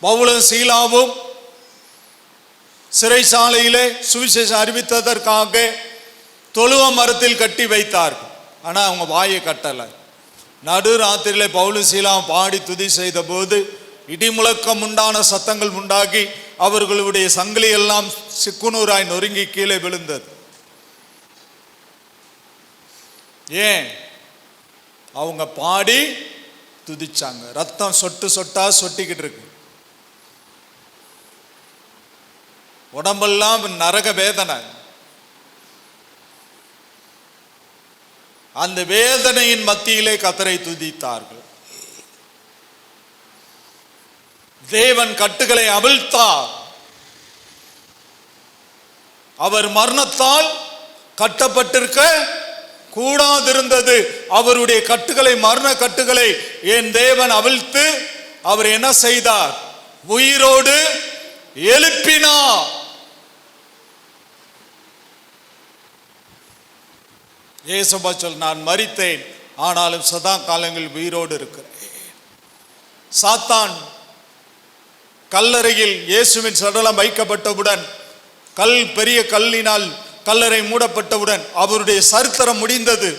பவுலும் சீலாவும் சிறைச்சாலையிலே சுவிசேஷம் அறிவித்ததற்காக தொழுவ மரத்தில் கட்டி வைத்தார்கள். ஆனால் அவங்க வாயை கட்டலை. நடு ராத்திரியிலே பவுலும் சீலாவும் பாடி துதி செய்த போது இடிமுழக்கம் உண்டான சத்தங்கள் உண்டாகி அவர்களுடைய சங்கிலி எல்லாம் சிக்குநூறாய் நொறுங்கி கீழே விழுந்தது. ஏன்? அவங்க பாடி துதிச்சாங்க. ரத்தம் சொட்டு சொட்டா சொட்டிக்கிட்டு இருக்கு. உடம்பெல்லாம் நரக வேதனை. அந்த வேதனையின் மத்தியிலே கர்த்தரை துதித்தார்கள். தேவன் கட்டுகளை அவிழ்த்தார். அவர் மரணத்தால் கட்டப்பட்டிருக்க கூடாதிருந்தது. அவருடைய கட்டுகளை, மரண கட்டுகளை என் தேவன் அவிழ்த்து அவர் என்ன செய்தார்? உயிரோடு எழுப்பினார். இயேசுவா சொல், நான் மரித்தேன் ஆனாலும் சதா காலங்களில் உயிரோடு இருக்கிறேன். சாத்தான் கல்லறையில் இயேசுவின் சடலம் வைக்கப்பட்டவுடன், பெரிய கல்லினால் கல்லறை மூடப்பட்டவுடன் அவருடைய சரித்திரம் முடிந்தது,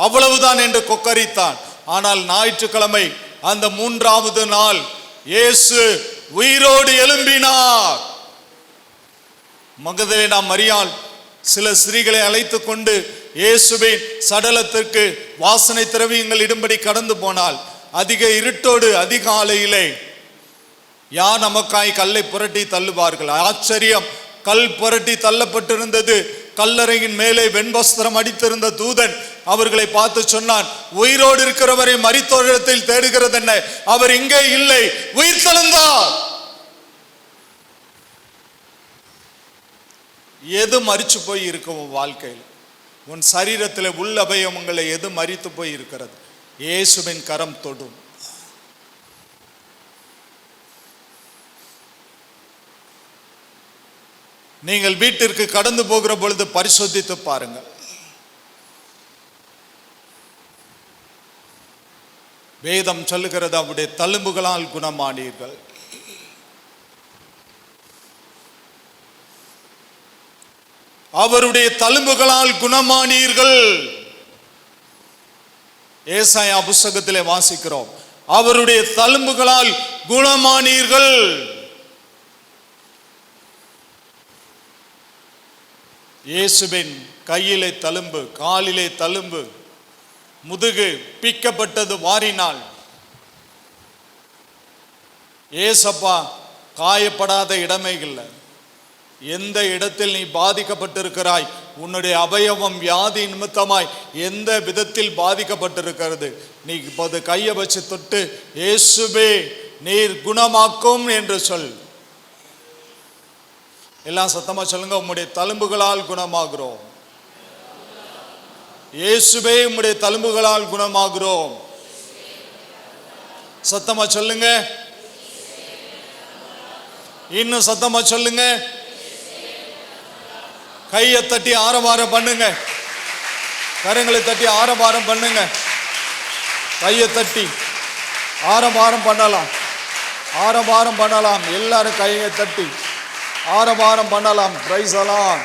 அவ்வளவுதான் என்று கொக்கரித்தான். ஆனால் ஞாயிற்றுக்கிழமை அந்த 3வது நாள் இயேசு உயிரோடு எழும்பினார். மகதலேனா மரியாள் சில ஸ்திரீகளை அழைத்து கொண்டு இயேசுவின் சடலத்திற்கு வாசனை திரவியங்கள் இடும்படி கடந்து போனால், அதிக இருட்டோடு அதிகாலையிலே யார் நமக்காய் கல்லை புரட்டி தள்ளுவார்கள்? ஆச்சரியம்! கல் புரட்டி தள்ளப்பட்டிருந்தது. கல்லறையின் மேலே வெண்வஸ்திரம் அடித்திருந்த தூதன் அவர்களை பார்த்து சொன்னான், உயிரோடு இருக்கிறவரை மரித்தோரிடத்தில் தேடுகிறது என்ன? அவர் இங்கே இல்லை, உயிர் தெழுந்தார். எது மரிச்சு போய் இருக்கும் உன் வாழ்க்கையில்? உன் சரீரத்தில் உள்ள அவயவங்களை எது மரித்து போய் இருக்கிறது? இயேசுவின் கரம் தொடும். நீங்கள் வீட்டிற்கு கடந்து போகிற பொழுது பரிசோதித்து பாருங்கள். வேதம் சொல்லுகிறது, அவருடைய தழும்புகளால் குணமானீர்கள். அவருடைய தழும்புகளால் குணமானீர்கள். ஏசாயா புத்தகத்திலே வாசிக்கிறோம், அவருடைய தழும்புகளால் குணமானீர்கள். இயேசுவின் கையிலே தழும்பு, காலிலே தழும்பு, முதுகு பிக்கப்பட்டது வாரினால். ஏசப்பா காயப்படாத இடமே இல்லை. எந்த இடத்தில் நீ பாதிக்கப்பட்டிருக்கிறாய், உன்னுடைய அவயவம் வியாதி நிமித்தமாய் எந்த விதத்தில் பாதிக்கப்பட்டிருக்கிறது, நீ இப்போது கையை வச்சு தொட்டு இயேசுவே நீர் குணமாக்கும் என்று சொல். எல்லாம் சத்தமா சொல்லுங்க, உம்முடைய தழும்புகளால் குணமாகிறோம். இயேசுவே உம்முடைய தழும்புகளால் குணமாகிறோம். சத்தமா சொல்லுங்க, இன்னும் சத்தமா சொல்லுங்க. கையை தட்டி ஆரவாரம் பண்ணுங்க, கரங்களை தட்டி ஆரவாரம் பண்ணுங்க. கையை தட்டி ஆரவாரம் பண்ணலாம், ஆரவாரம் பண்ணலாம். எல்லாரும் கையை தட்டி ஆரவாரம் பண்ணலாம். Praise a lot.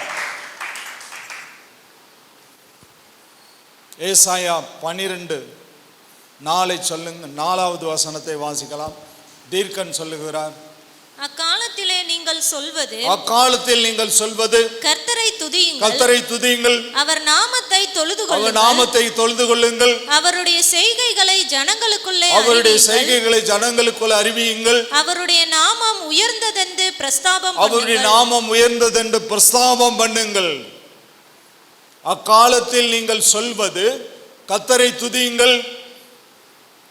ஏசாயா 12:4 சொல்லுங்க. 4வது வசனத்தை வாசிக்கலாம். தீர்க்கன் சொல்லுகிறார், அக்காலத்திலே நீங்கள் சொல்வது, அக்காலத்தில் நீங்கள் சொல்வது, கர்த்தரை துதியுங்கள், கர்த்தரை துதியுங்கள், அவர் நாமத்தை தொழுது கொள்ளுங்கள், அவர் நாமத்தை தொழுது கொள்ளுங்கள், அவருடைய செய்கைகளை ஜனங்களுக்குள்ளே, அவருடைய செய்கைகளை ஜனங்களுக்குள் அறிவியுங்கள், அவருடைய நாமம் உயர்ந்ததென்று பிரஸ்தாபம், அவருடைய நாமம் உயர்ந்ததென்று பிரஸ்தாபம் பண்ணுங்கள். அக்காலத்தில் நீங்கள் சொல்வது, கர்த்தரை துதியுங்கள்,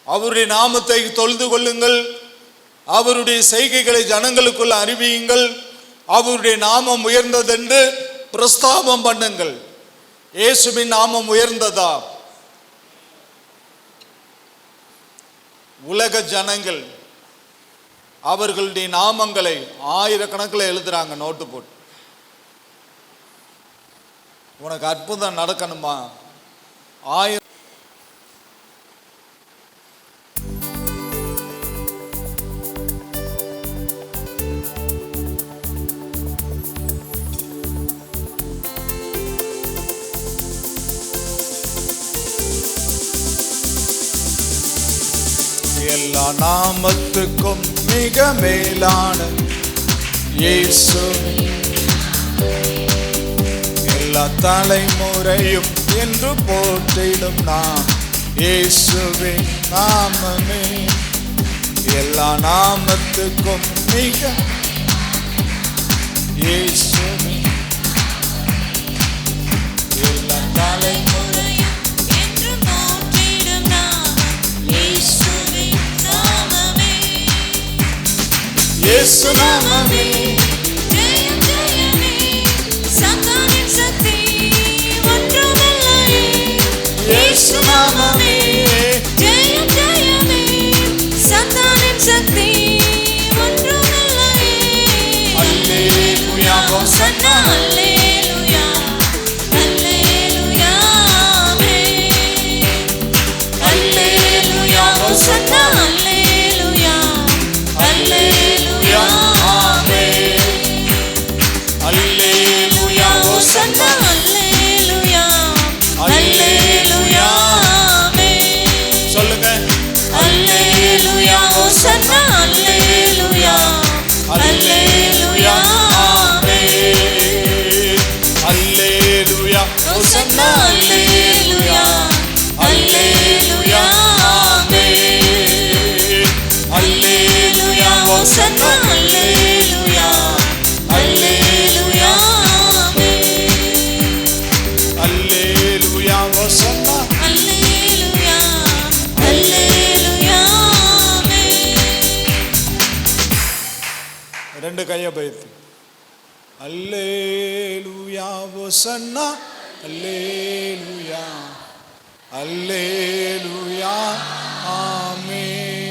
அவருடைய நாமத்தை தொழுது கொள்ளுங்கள், அவருடைய செய்கைகளை ஜனங்களுக்குள்ள அறிவியுங்கள், அவருடைய நாமம் உயர்ந்ததென்று பிரஸ்தாபம் பண்ணுங்கள். இயேசுவின் நாமம் உயர்ந்ததா? உலக ஜனங்கள் அவர்களுடைய நாமங்களை ஆயிரக்கணக்கில் எழுதுறாங்க நோட்டு போட்டு. உனக்கு அற்புதம் நடக்கணுமா? எல்லா நாமத்துக்கும் மிக மேலான இயேசு, எல்லா தலைமுறையும் என்று போற்றிடும் நாம் இயேசுவின் நாமமே. எல்லா நாமத்துக்கும் மிக இயேசுவின், எல்லா தலைமுறையும் என்று போற்றிடும் நாமம் இயேசுவின் நாமமே. இயேசு நாமமே. ஜெயம் ஜெயமே, சாத்தானின் சக்தி ஒன்றுமில்லையே. இயேசு நாமமே. ஜெயம் ஜெயமே, சாத்தானின் சக்தி ஒன்றுமில்லையே. அல்லேலூயா ஹோசன்னா. அல்லேலூயா, அல்லேலூயா, ஆமென். அல்லேலூயா ஹோசன்னா. அல்லேலூயா, அல்லேலூயா, ஆமென். அல்லேலூயா ஹோசன்னா. அல்லேலூயா, அல்லேலூயா, ஆமென். சொல்லுங்க. அல்லேலூயா ஹோசன்னா. அல்லேலூயா, அல்லேலூயா, ஆமென். அல்லேலூயா ஹோசன்னா. அல்லேலூயா, அல்லேலூயா, ஆமென். அல்லேலூயா ஹோசன்னா. அல்லேலூயா, அல்லேலூயா, ஆமென். அல்லேலூயா ஹோசன்னா. அல்லேலூயா, அல்லேலூயா, ஆமென். ரெண்டு கையை பைத்து அல்லேலூயா ஹோசன்னா. அல்லேலூயா, அல்லேலூயா, ஆமென்.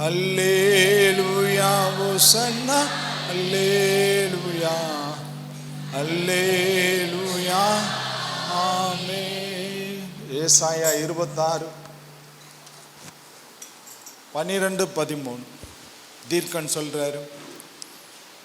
அல்லேலூயா ஹோசன்னா. அல்லேலூயா, அல்லேலூயா, ஆமென். ஏசாயா 26 12-13 தீர்க்கன் சொல்றாரு.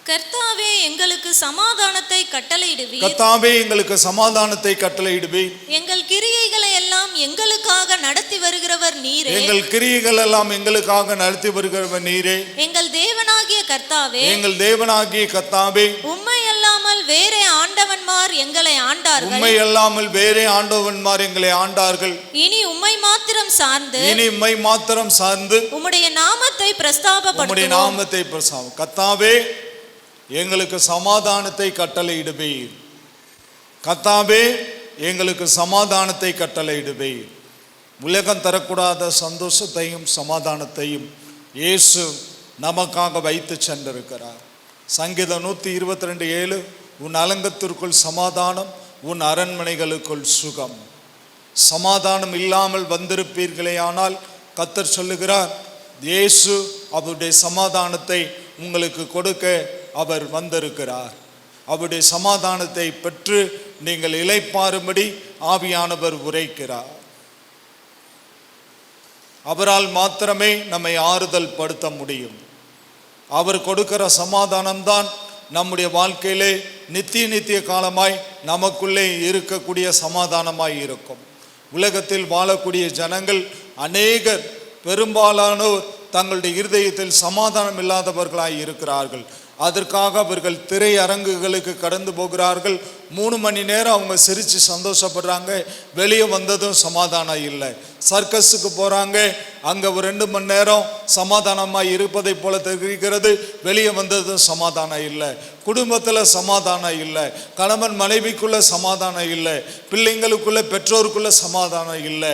கர்த்தாவே எங்களுக்கு சமாதானத்தை கட்டளையிடுவீர். கர்த்தாவே எங்களுக்கு சமாதானத்தை கட்டளையிடுவீர். எங்கள் கிரியைகளை எல்லாம் எங்களுக்காக நடத்தி வருகிறவர் நீரே. எங்கள் கிரியைகள் எல்லாம் எங்களுக்காக நடத்தி வருகிறவர் நீரே. எங்கள் தேவனாகிய கர்த்தாவே, எங்கள் தேவனாகிய கர்த்தாவே, உம்மை அல்லாமல் வேறே ஆண்டவன்மார் எங்களை ஆண்டார்கள். உம்மை அல்லாமல் வேறே ஆண்டவன்மார் எங்களை ஆண்டார்கள். இனி உம்மை மாத்திரம் சார்ந்து, இனி உம்மை மாத்திரம் சார்ந்து உம்முடைய நாமத்தை பிரஸ்தாபப்படுத்துவோம். உம்முடைய நாமத்தை பிரஸ்தாபம். கர்த்தாவே எங்களுக்கு சமாதானத்தை கட்டளையிடுவீர். கர்த்தாவே எங்களுக்கு சமாதானத்தை கட்டளையிடுவீர். உலகம் தரக்கூடாத சந்தோஷத்தையும் சமாதானத்தையும் இயேசு நமக்காக வைத்து சென்றிருக்கிறார். சங்கீதம் 122:7 உன் அலங்கத்திற்குள் சமாதானம், உன் அரண்மனைகளுக்குள் சுகம். சமாதானம் இல்லாமல் வந்திருப்பீர்களே ஆனால் கர்த்தர் சொல்லுகிறார், இயேசு அவருடைய சமாதானத்தை உங்களுக்கு கொடுக்க அவர் வந்திருக்கிறார். அவருடைய சமாதானத்தை பெற்று நீங்கள் இளைப்பாறும்படி ஆவியானவர் உரைக்கிறார். அவரால் மாத்திரமே நம்மை ஆறுதல் படுத்த முடியும். அவர் கொடுக்கிற சமாதானம்தான் நம்முடைய வாழ்க்கையிலே நித்திய காலமாய் நமக்குள்ளே இருக்கக்கூடிய சமாதானமாய் இருக்கும். உலகத்தில் வாழக்கூடிய ஜனங்கள் அநேகர், பெரும்பாலானோர் தங்களுடைய இருதயத்தில் சமாதானம் இல்லாதவர்களாய் இருக்கிறார்கள். அதற்காக அவர்கள் திரையரங்குகளுக்கு கடந்து போகிறார்கள். 3 மணி நேரம் அவங்க சிரித்து சந்தோஷப்படுறாங்க, வெளியே வந்ததும் சமாதானம் இல்லை. சர்க்கஸுக்கு போகிறாங்க, அங்கே ஒரு 2 மணி நேரம் சமாதானமாக இருப்பதை போல தெரிகிறது, வெளியே வந்ததும் சமாதானம் இல்லை. குடும்பத்தில் சமாதானம் இல்லை, கணவன் மனைவிக்குள்ள சமாதானம் இல்லை, பிள்ளைங்களுக்குள்ள பெற்றோருக்குள்ள சமாதானம் இல்லை.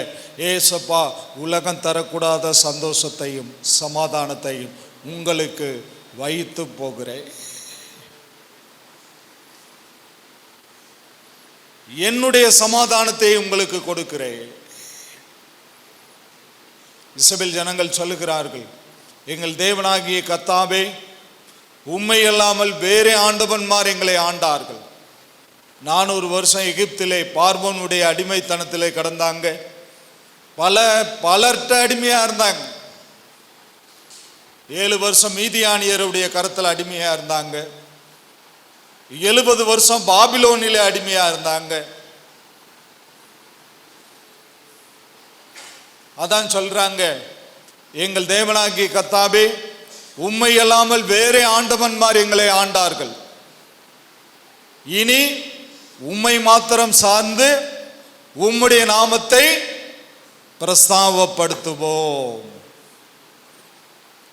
ஏசப்பா உலகம் தரக்கூடாத சந்தோஷத்தையும் சமாதானத்தையும் உங்களுக்கு வைத்து போகிறேன். என்னுடைய சமாதானத்தை உங்களுக்கு கொடுக்கிறேன். இஸ்ரவேல் ஜனங்கள் சொல்லுகிறார்கள், எங்கள் தேவனாகிய கர்த்தாவே, உம்மை அல்லாமல் வேறே ஆண்டவன்மார் எங்களை ஆண்டார்கள். 400 வருஷம் எகிப்திலே பார்வோனுடைய அடிமைத்தனத்திலே கடந்தாங்க. பலர்கிட்ட அடிமையா இருந்தாங்க. 7 வருஷம் மீதியானியருடைய கரத்தில் அடிமையா இருந்தாங்க. 70 வருஷம் பாபிலோனிலே அடிமையா இருந்தாங்க. அதான் சொல்றாங்க, எங்கள் தேவனாகிய கர்த்தாவே, உம்மை அல்லாமல் வேறே ஆண்டவன்மார் எங்களை ஆண்டார்கள். இனி உம்மை மாத்திரம் சார்ந்து உம்முடைய நாமத்தை பிரஸ்தாபப்படுத்துவோம்.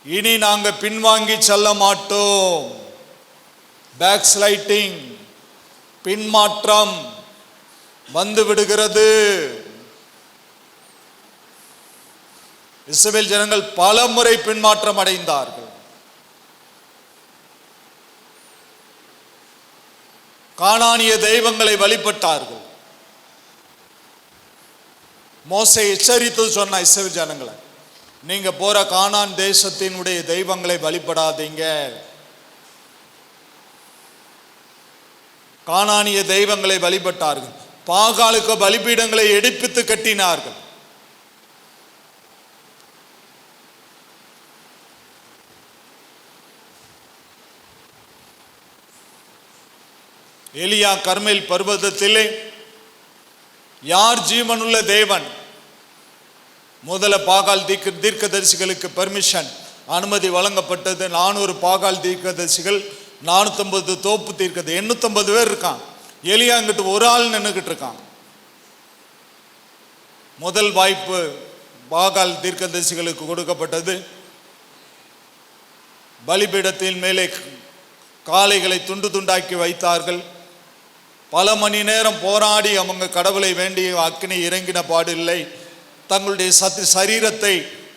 இனி நாங்கள் பின்வாங்கி செல்ல மாட்டோம். பேக்ஸ்லைட்டிங், பின்மாற்றம் வந்து விடுகிறது. இஸ்ரவேல் ஜனங்கள் பல முறை பின்மாற்றம் அடைந்தார்கள். கானானிய தெய்வங்களை வழிபட்டார்கள். மோசே எச்சரித்து சொன்ன இஸ்ரவேல் ஜனங்களை, நீங்க போற கானான் தேசத்தினுடைய தெய்வங்களை வழிபடாதீங்க. கானானிய தெய்வங்களை வழிபட்டார்கள். பாகாலுக்கு பலிபீடங்களை எடுப்பித்து கட்டினார்கள். எலியா கர்மேல் பர்வதத்திலே யார் ஜீவனுள்ள தேவன்? முதல்ல பாகால் தீர்க்கதரிசிகளுக்கு பெர்மிஷன், அனுமதி வழங்கப்பட்டது. 400 பாகால் தீர்க்கதரிசிகள், 450 தோப்பு தீர்க்கது, 850 பேர் இருக்கான். எலியா அங்கிட்டு ஒரு ஆள் நின்றுகிட்டு இருக்கான். முதல் வாய்ப்பு பாகால் தீர்க்கதரிசிகளுக்கு கொடுக்கப்பட்டது. பலிபீடத்தின் மேலே காளைகளை துண்டு துண்டாக்கி வைத்தார்கள். பல மணி நேரம் போராடி அவங்க கடவுளை வேண்டி அக்கினி இறங்கின பாடில்லை. தங்களுடைய சரீரத்தை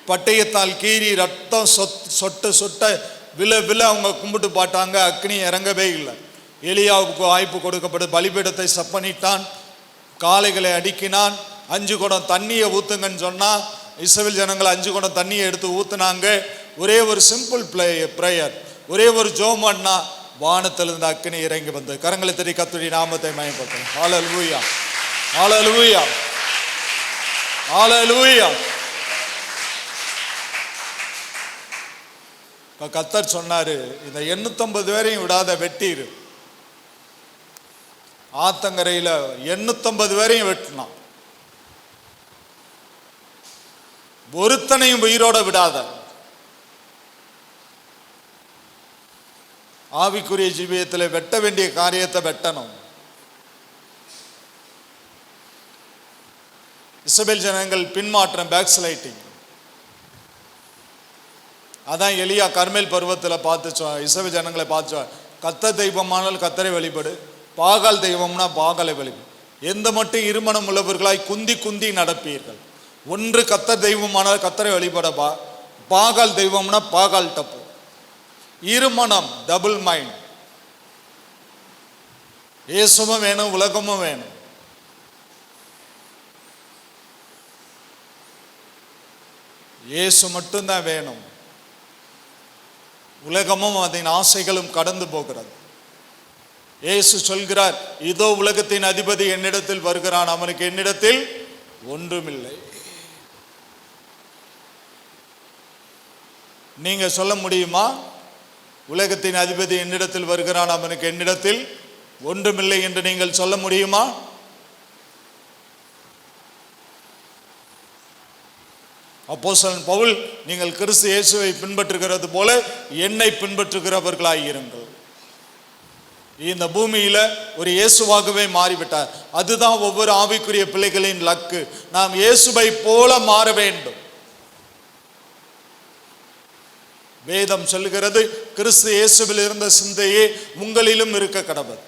பட்டயத்தால் கீறி ரத்தம் சொட்ட சொட்ட விழ விழ அவங்க கும்பிட்டு பாட்டாங்க. அக்னி இறங்கவே இல்லை. எலியாவுக்கு வாய்ப்பு கொடுக்கப்பட்டு பலிபீடத்தை செப்பனிட்டான், காளைகளை அடுக்கினான். 5 குடம் தண்ணியை ஊத்துங்கன்னு சொன்னா இஸ்ரவேல் ஜனங்கள் 5 குடம் தண்ணியை எடுத்து ஊத்துனாங்க. ஒரே ஒரு சிம்பிள் பிரேயர், ஒரே ஒரு ஜோமன்னா வானத்திலிருந்து அக்னி இறங்கி வந்தது. கரங்களை தட்டி கர்த்தருடைய நாமத்தை மகிமைப்படுத்துங்க. ஹல்லேலூயா, ஹல்லேலூயா, ஹல்லேலூயா. இப்ப கர்த்தர் சொன்னாரு, இந்த 850 பேரையும் விடாத வெட்டிரு. ஆத்தங்கரையில 850 பேரையும் வெட்டினான். ஒருத்தனையும் உயிரோட விடாத. ஆவிக்குரிய ஜீவியத்தில் வெட்ட வேண்டிய காரியத்தை வெட்டணும். இஸ்ரவேல் ஜனங்கள் பின்மாற்றம், பேக்ஸ்லைட்டிங். அதான் எலியா கர்மேல் பருவத்தில் பார்த்து இஸ்ரவேல் ஜனங்களை பார்த்து, கர்த்தர் தெய்வமானால் கர்த்தரை வழிபடு, பாகால் தெய்வம்னா பாகாலை வழிபடு. எந்த மட்டும் இருமனம் உள்ளவர்களாய் குந்தி குந்தி நடப்பீர்கள். ஒன்று கர்த்தர் தெய்வமானால் கர்த்தரை வழிபடப்பா, பாகால் தெய்வம்னா பாகால் தப்பு. இருமனம், டபுள் மைண்ட். இயேசுவும் வேணும், உலகமும் வேணும். இயேசு மட்டும்தான் வேணும். உலகமும் அதன் ஆசைகளும் கடந்து போகிறது. இயேசு சொல்கிறார், இதோ உலகத்தின் அதிபதி என்னிடத்தில் வருகிறான், அவனுக்கு என்னிடத்தில் ஒன்றுமில்லை. நீங்க சொல்ல முடியுமா? உலகத்தின் அதிபதி என்னிடத்தில் வருகிறான், அவனுக்கு என்னிடத்தில் ஒன்றுமில்லை என்று நீங்கள் சொல்ல முடியுமா? அப்போஸ்தலன் பவுல், நீங்கள் கிறிஸ்து இயேசுவை பின்பற்றுகிறது போல என்னை பின்பற்றுகிறவர்களாய் இருங்கள். இந்த பூமியில ஒரு இயேசுவாகவே மாறிவிட்டார். அதுதான் ஒவ்வொரு ஆவிக்குரிய பிள்ளைகளின் லக்கு. நாம் இயேசுவை போல மாற வேண்டும். வேதம் சொல்லுகிறது, கிறிஸ்து இயேசுவில் இருந்த சிந்தையே உங்களிலும் இருக்க கடவுள்.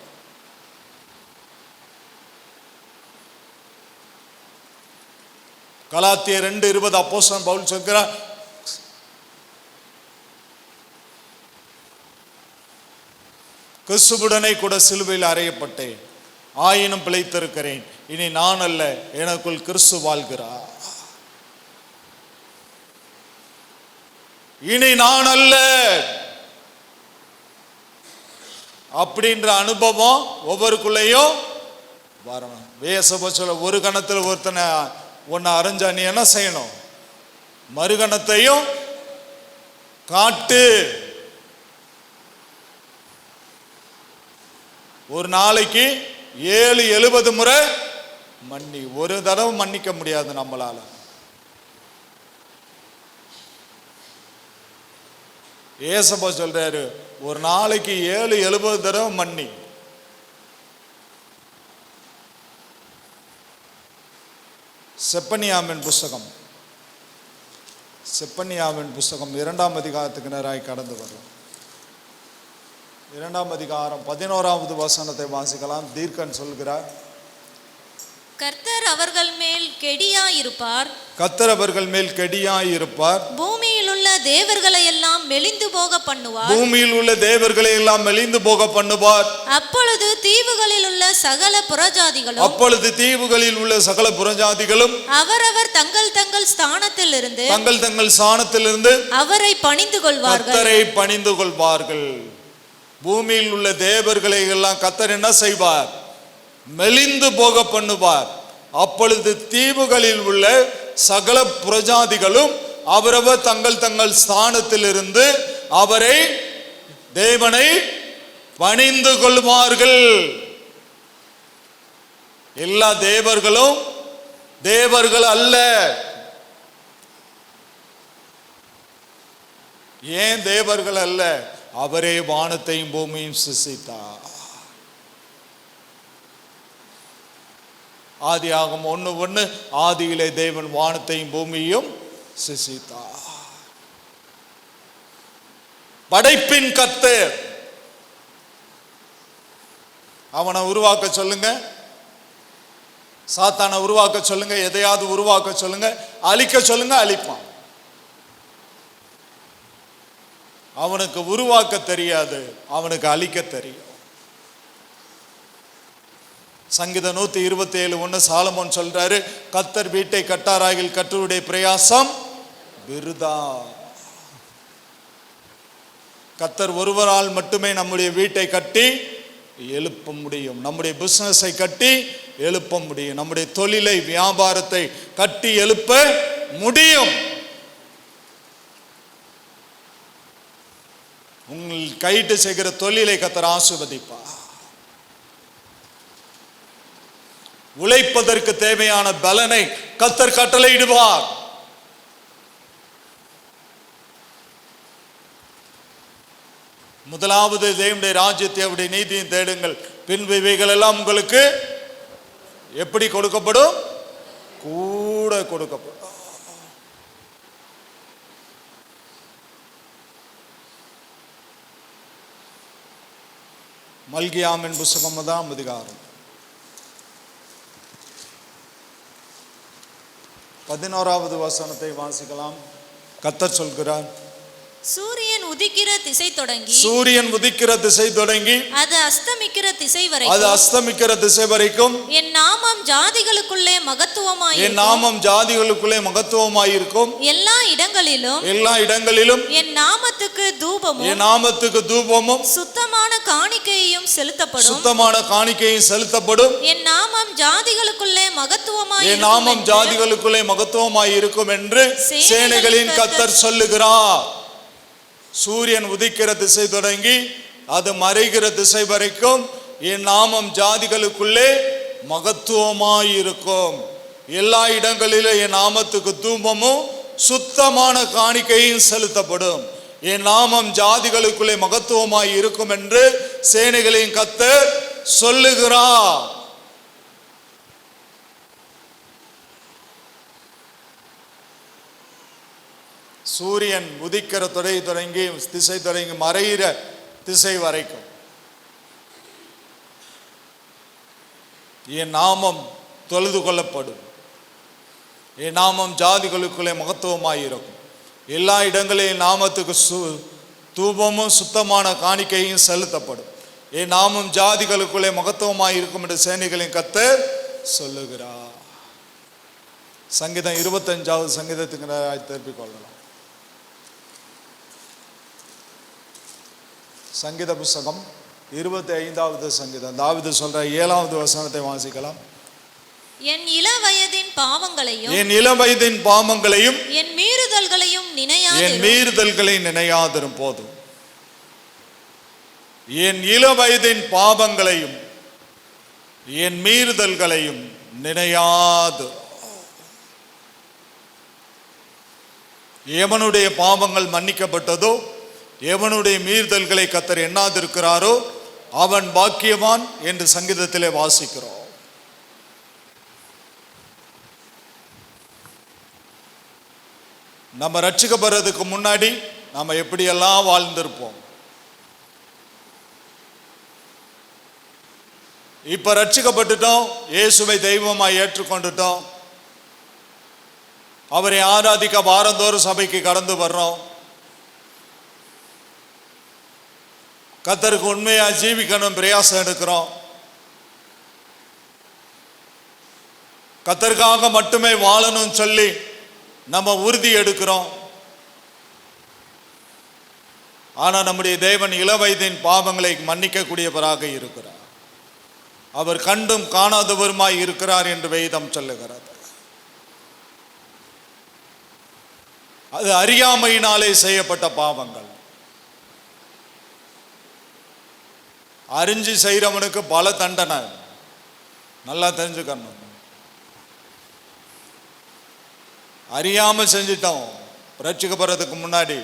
கலாத்தியர் 2:20 அப்போஸ்தலன் பவுல் சொல்கிறார், கிறிஸ்துவுடனே கூட சிலுவையில் அறையப்பட்டேன், ஆயினும் பிழைத்திருக்கிறேன். இனி நான் அல்ல, எனக்குள் கிறிஸ்து வாழ்கிறார். இனி நான் அல்ல அப்படின்ற அனுபவம் ஒவ்வொருக்குள்ளேயும் வரணும். வேசப சொல்ல, ஒரு கணத்தில் ஒருத்தனை ஒன்னு அரைஞ்சா நீ என்ன செய்யணும்? மறுகணத்தையும் காட்டு. ஒரு நாளைக்கு 70 முறை மன்னி. ஒரு தடவை மன்னிக்க முடியாது நம்மளால. ஏசப்பா சொல்றாரு, ஒரு நாளைக்கு 7-70 தடவை மன்னி. செப்பனியாவின் புஸ்தகம் 2ஆம் அதிகாரத்துக்கு நேராய் கடந்து வரலாம். 2ஆம் அதிகாரம் 11வது வசனத்தை வாசிக்கலாம். தீர்க்கன் சொல்கிறார், கர்த்தர் அவர்கள் மேல் கெடியாயிருப்பார். கர்த்தர் அவர்கள் மேல் கெடியாயிருப்பார். பூமியில் உள்ள தேவர்களை எல்லாம் மெலிந்து போக பண்ணுவார். பூமியில் உள்ள தேவர்களை எல்லாம் மெலிந்து போக பண்ணுவார். அப்பொழுது தீவுகளில் உள்ள சகல புறஜாதிகளும் அவரவர் தங்கள் தங்கள் ஸ்தானத்திலிருந்து அவரை பணிந்து கொள்வார்கள். பூமியில் உள்ள தேவர்களை எல்லாம் கர்த்தர் என்ன செய்வார்? மெலிந்து போக பண்ணுவார். அப்பொழுது தீவுகளில் உள்ள சகல புறஜாதிகளும் அவரவர் தங்கள் தங்கள் ஸ்தானத்திலிருந்து அவரை, தேவனை பணிந்து கொள்வார்கள். எல்லா தேவர்களும் தேவர்கள் அல்ல. ஏன் தேவர்கள் அல்ல? அவரே வானத்தையும் பூமியும் சிருஷ்டித்தார். ஆதியாகமம் 1:1, ஆதியிலே தேவன் வானத்தையும் பூமியையும் சிருஷ்டித்தார். படைப்பின் கர்த்தர். அவனை உருவாக்க சொல்லுங்க, சாத்தானை உருவாக்க சொல்லுங்க, எதையாவது உருவாக்க சொல்லுங்க, அழிக்க சொல்லுங்க, அழிப்பான். அவனுக்கு உருவாக்க தெரியாது, அவனுக்கு அழிக்க தெரியும். சங்கீதம் 127:1 சாலமோன் சொல்றாரு, கர்த்தர் வீட்டை கட்டாராகில் கர்த்தருடைய பிரயாசம் விருதா. கர்த்தர் ஒருவரால் மட்டுமே நம்முடைய வீட்டை கட்டி எழுப்ப முடியும். நம்முடைய பிசினஸை கட்டி எழுப்ப முடியும். நம்முடைய தொழிலை, வியாபாரத்தை கட்டி எழுப்ப முடியும். உங்கள் கைட்டு செய்கிற தொழிலை கர்த்தர் ஆசீர்வதிப்பார். உழைப்பதற்கு தேவையான பலனை கர்த்தர் கட்டளையிடுவார். முதலாவது தேவனுடைய ராஜ்யத்தை, அவருடைய நீதியை தேடுங்கள், பின்பு இவைகள் எல்லாம் உங்களுக்கு எப்படி கொடுக்கப்படும்? கூட கொடுக்கப்படும். மல்கியாமின் புஸ்தகம் 1ஆம் அதிகாரம் 11வது வசனத்தை வாசிக்கலாம். கர்த்தர் சொல்கிறார், சூரியன் உதிக்கிற திசை தொடங்கி அது அஸ்தமிக்கிற திசை வரைக்கும் என் நாமம் ஜாதிகளுக்குள்ளே மகத்துவமாயிருக்கும். எல்லா இடங்களிலும் என் நாமத்துக்கு தூபமும் சுத்தமான காணிக்கையும் செலுத்தப்படும். என் நாமம் ஜாதிகளுக்குள்ளே மகத்துவமாயிருக்கும் என்று சேனைகளின் கர்த்தர் சொல்லுகிறார். சூரியன் உதிக்கிற திசை தொடங்கி அது மறைகிற திசை வரைக்கும் என் நாமம் ஜாதிகளுக்குள்ளே மகத்துவமாயிருக்கும். எல்லா இடங்களிலும் என் நாமத்துக்கு தூபமும் சுத்தமான காணிக்கையும் செலுத்தப்படும். என் நாமம் ஜாதிகளுக்குள்ளே மகத்துவமாய் இருக்கும் என்று சேனைகளின் கர்த்தர் சொல்லுகிறார். சூரியன் உதிக்கிற தொடங்கி திசை தொடங்கி மறைகிற திசை வரைக்கும் என் நாமம் தொழுது கொள்ளப்படும். என் நாமம் ஜாதிகளுக்குள்ளே மகத்துவமாயிருக்கும். எல்லா இடங்களிலும் நாமத்துக்கு தூபமும் சுத்தமான காணிக்கையும் செலுத்தப்படும். என் நாமம் ஜாதிகளுக்குள்ளே மகத்துவமாயிருக்கும் என்று சேனைகளின் கர்த்தர் சொல்லுகிறார். சங்கீதம் 25வது சங்கீதத்துக்கு திருப்பிக் கொள்ளலாம். சங்கீத புஸ்தகம் 25வது சங்கீதம். தாவீது சொல்ற 7வது வசனத்தை வாசிக்கலாம். என் இளவயதின் பாவங்களையும் என் மீறுதல்களை நினையாதிரும் போதும். என் இளவயதின் பாவங்களையும் என் மீறுதல்களையும் நினையாது. எவனுடைய பாவங்கள் மன்னிக்கப்பட்டதோ எவனுடைய மீறுதல்களை கர்த்தர் எண்ணாதிருக்கிறாரோ அவன் பாக்கியவான் என்று சங்கீதத்திலே வாசிக்கிறோம். நம்ம ரட்சிக்கப்படுறதுக்கு முன்னாடி நம்ம எப்படியெல்லாம் வாழ்ந்திருப்போம். இப்ப ரட்சிக்கப்பட்டுட்டோம், இயேசுவை தெய்வமாய் ஏற்றுக்கொண்டுட்டோம், அவரை ஆராதிக்க வாரந்தோறும் சபைக்கு கடந்து வர்றோம். கர்த்தருக்கு உண்மையா ஜீவிக்கணும் பிரயாசம் எடுக்கிறோம். கர்த்தருக்காக மட்டுமே வாழணும் சொல்லி நம்ம உறுதி எடுக்கிறோம். ஆனா நம்முடைய தேவன் இளவயதின் பாவங்களை மன்னிக்கக்கூடியவராக இருக்கிறார். அவர் கண்டும் காணாதவருமாய் இருக்கிறார் என்று வேதம் சொல்லுகிறது. அது அறியாமையினாலே செய்யப்பட்ட பாவங்கள். அறிஞ்சு செய்கிறவனுக்கு பல தண்டனை, நல்லா தெரிஞ்சுக்கணும். அறியாம செஞ்சிட்டோம் ரட்சிக்கப்படுறதுக்கு முன்னாடி,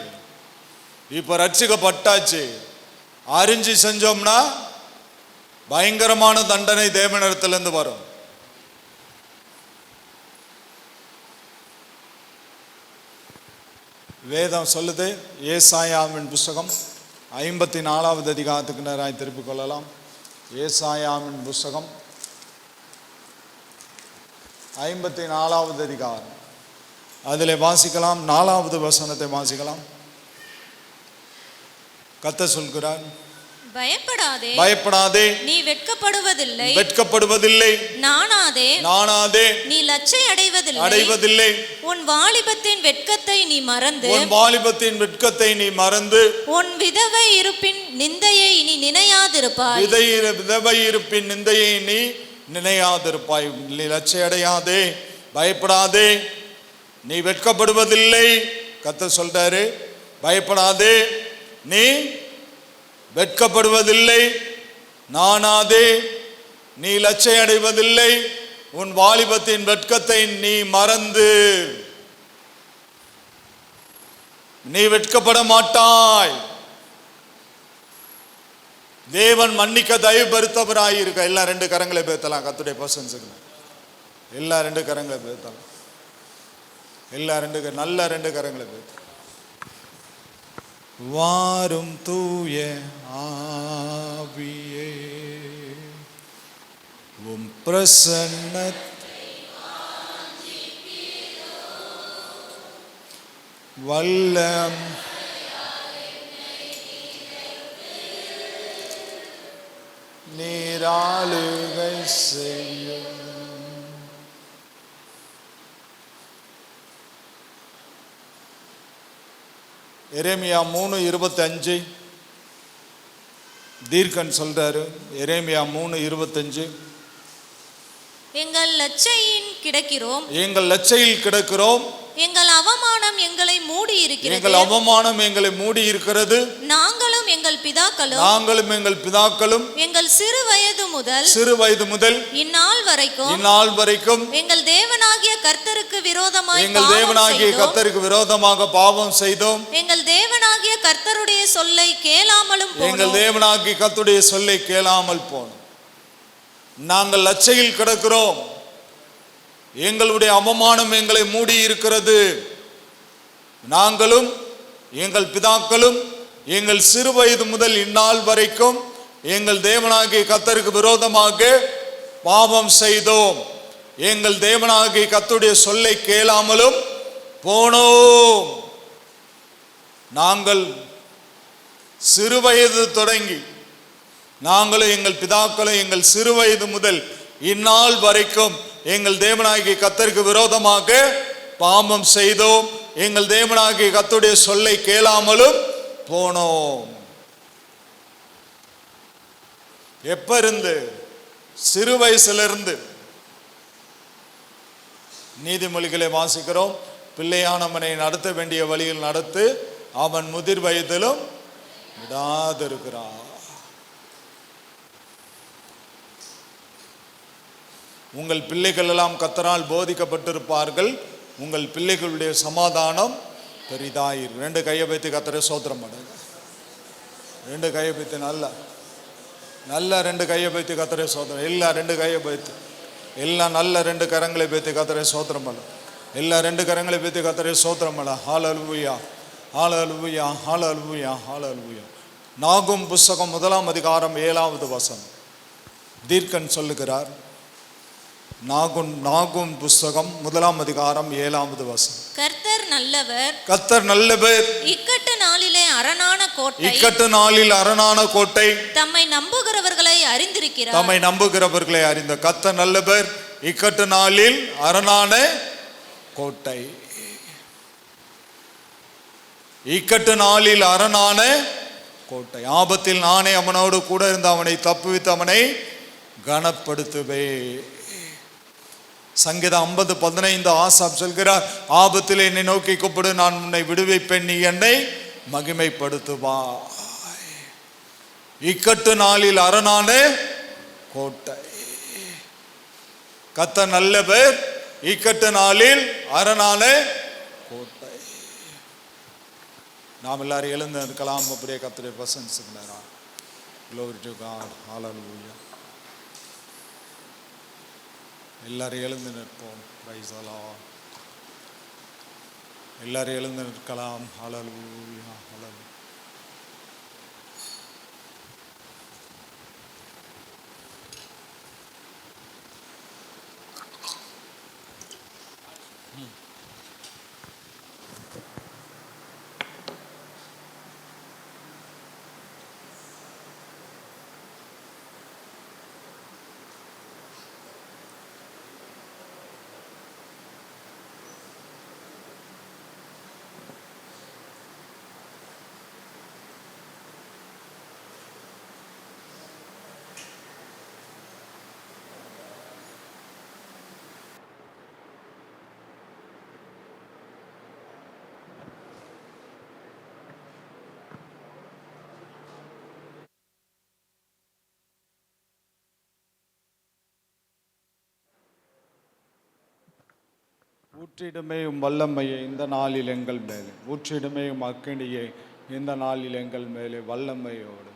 இப்ப ரட்சிக்கப்பட்டாச்சு, அறிஞ்சு செஞ்சோம்னா பயங்கரமான தண்டனை தேவனிடத்திலிருந்து வரும். வேதம் சொல்லுது, ஏசாயாவின் புஸ்தகம் 54வது அதிகாரத்துக்கு நேராய் திருப்பிக் கொள்ளலாம். ஏசாயாவின் புஸ்தகம் 54வது அதிகாரம், அதிலே வாசிக்கலாம். 4வது வசனத்தை வாசிக்கலாம். கர்த்தர் சொல்கிறார், பயப்படாதே, பயப்படாதே, நீ வெட்கப்படுவதில்லை, வெட்கப்படுவதில்லை, நாணாதே, நாணாதே, நீ லச்சை அடைவதில்லை, அடைவதில்லை. உன் வாலிபத்தின் வெட்கத்தை நீ மறந்து, உன் வாலிபத்தின் வெட்கத்தை நீ மறந்து, உன் விதவை இருப்பின் நிந்தையை நீ நினையாதிருப்பாய், விதவை இருப்பின் நிந்தையை நீ நினையாதிருப்பாய். நீ லட்சை அடையாதே, பயப்படாதே, நீ வெட்கப்படுவதில்லை. கர்த்தர் சொல்றாரு, பயப்படாதே, நீ வெட்கப்படுவதில்லை, நாணாதே, நீ லட்சை அடைவதில்லை, உன் வாலிபத்தின் வெட்கத்தை நீ மறந்து நீ வெட்கப்பட மாட்டாய். தேவன் மன்னிக்க தயவு பெருத்தவராயிருக்க. எல்லாம் 2 கரங்களை பேத்தலாம். கர்த்தருடைய பர்சன்ஸுக்கு எல்லாம் 2 கரங்களை பேத்தலாம். எல்லாம் 2 நல்ல 2 கரங்களை பேத்தலாம். வாரும் தூய ஆவியே, உம் பிரசன்னத்தை வல்லம் நீராளுகை செய்யும். எரேமியா 3:25 தீர்க்கன் சொல்றாரு. எரேமியா 3:25, எங்கள் லச்சையின் கிடக்கிறோம், எங்கள் லச்சையில் கிடக்கிறோம், எங்கள் அவமானம் எங்களை மூடி இருக்கிறது, எங்கள் அவமானம் எங்களை மூடி இருக்கிறது, நாங்களும் எங்கள் பிதாக்களும், நாங்களும் எங்கள் பிதாக்களும் எங்கள் சிறு வயது முதல் இந்நாள் வரைக்கும் எங்கள் தேவனாகிய கர்த்தருக்கு விரோதமாக பாவம் செய்தோம். எங்கள் தேவனாகிய கர்த்தருடைய சொல்லை கேளாமலும் போனோம். எங்கள் தேவனாகிய கர்த்தருடைய சொல்லை கேளாமல் போனோம். நாங்கள் லட்சையில் கிடக்கிறோம், எங்களுடைய அவமானம் எங்களை மூடி இருக்கிறது, நாங்களும் எங்கள் பிதாக்களும் எங்கள் சிறு வயது முதல் இந்நாள் வரைக்கும் எங்கள் தேவனாகிய கர்த்தருக்கு விரோதமாக பாவம் செய்தோம். எங்கள் தேவனாகிய கர்த்தருடைய சொல்லை கேளாமலும் போனோம். நாங்கள் சிறு வயது தொடங்கி, நாங்களும் எங்கள் பிதாக்களும் எங்கள் சிறு வயது முதல் இந்நாள் வரைக்கும் எங்கள் தேவனாகிய கர்த்தருக்கு விரோதமாக பாவம் செய்தோம். எங்கள் தேவனாகிய கர்த்தருடைய சொல்லை கேளாமலும் போனோம். எப்ப இருந்து? சிறு வயசிலிருந்து. நீதிமொழிகளை வாசிக்கிறோம், பிள்ளையானவனை நடத்த வேண்டிய வழியில் நடத்து, அவன் முதிர் வயதிலும் விடாதிருக்கிறான். உங்கள் பிள்ளைகள் எல்லாம் கர்த்தரால் போதிக்கப்பட்டிருப்பார்கள், உங்கள் பிள்ளைகளுடைய சமாதானம் பெரிதாயிரு. 2 கையை வைத்து கர்த்தரை ஸ்தோத்திரம் பண்ணுங்க. ரெண்டு கையை பற்றி நல்லா ரெண்டு கையை பற்றி கத்தரை சோத்திரம். எல்லாம் ரெண்டு கையை பற்றி, எல்லாம் நல்ல ரெண்டு கரங்களை பற்றி கத்தரை சோத்திரம் பண்ண. எல்லாம் ரெண்டு கரங்களை பற்றி கத்தரை சோத்திரம் பண்ண. ஹல்லேலூயா, ஹல்லேலூயா, ஹல்லேலூயா, ஹல்லேலூயா. நாகும் புஸ்தகம் 1 அதிகாரம் 7வது வசனம். தீர்க்கன் சொல்லுகிறார். நாகும் புஸ்தகம் 1 அதிகாரம் 7வது வசனம். கர்த்தர் நல்லவர், கர்த்தர் நல்லவர், இக்கட்டு நாளிலே அரணான கோட்டை, இக்கட்டு நாளில் அரணான கோட்டை, தம்மை நம்புகிறவர்களை அறிந்திருக்கிறார். தம்மை நம்புகிறவர்களை அறிந்த. கர்த்தர் நல்லவர், இக்கட்டு நாளில் அரணான கோட்டை. இக்கட்டு நாளில் அரணான கோட்டை. ஆபத்தில் நானே அவனோடு கூட இருந்து அவனை தப்புவித்து அவனை கனப்படுத்துவே. சங்கீதம் 50:15 ஆசாப் சொல்கிறார், ஆபத்தில் என்னை நோக்கி கூப்பிடு, நான் உன்னை விடுவிப்பேன், நீ என்னை மகிமைப்படுத்துவாய். இக்கட்டு நாளில் அரணான கோட்டை. கர்த்தர் நல்லவர், இக்கட்டு நாளில் அரணான கோட்டை. நாம் எல்லாரும் எழுந்து இருக்கலாம். அப்படியே கர்த்தருடைய பிரசன்னத்துக்கு. Glory to God. Hallelujah. எல்லாரும் எழுந்து நிற்போம். Praise the Lord. எல்லாரும் எழுந்து நிற்கலாம். ஹல்லேலூயா, ஹல்லேலூயா. ஊற்றிடுமே வல்லமையை இந்த நாளில் எங்கள் மேலே, ஊற்றிடுமே அக்கினியை இந்த நாளில் எங்கள் மேலே வல்லமையோடு.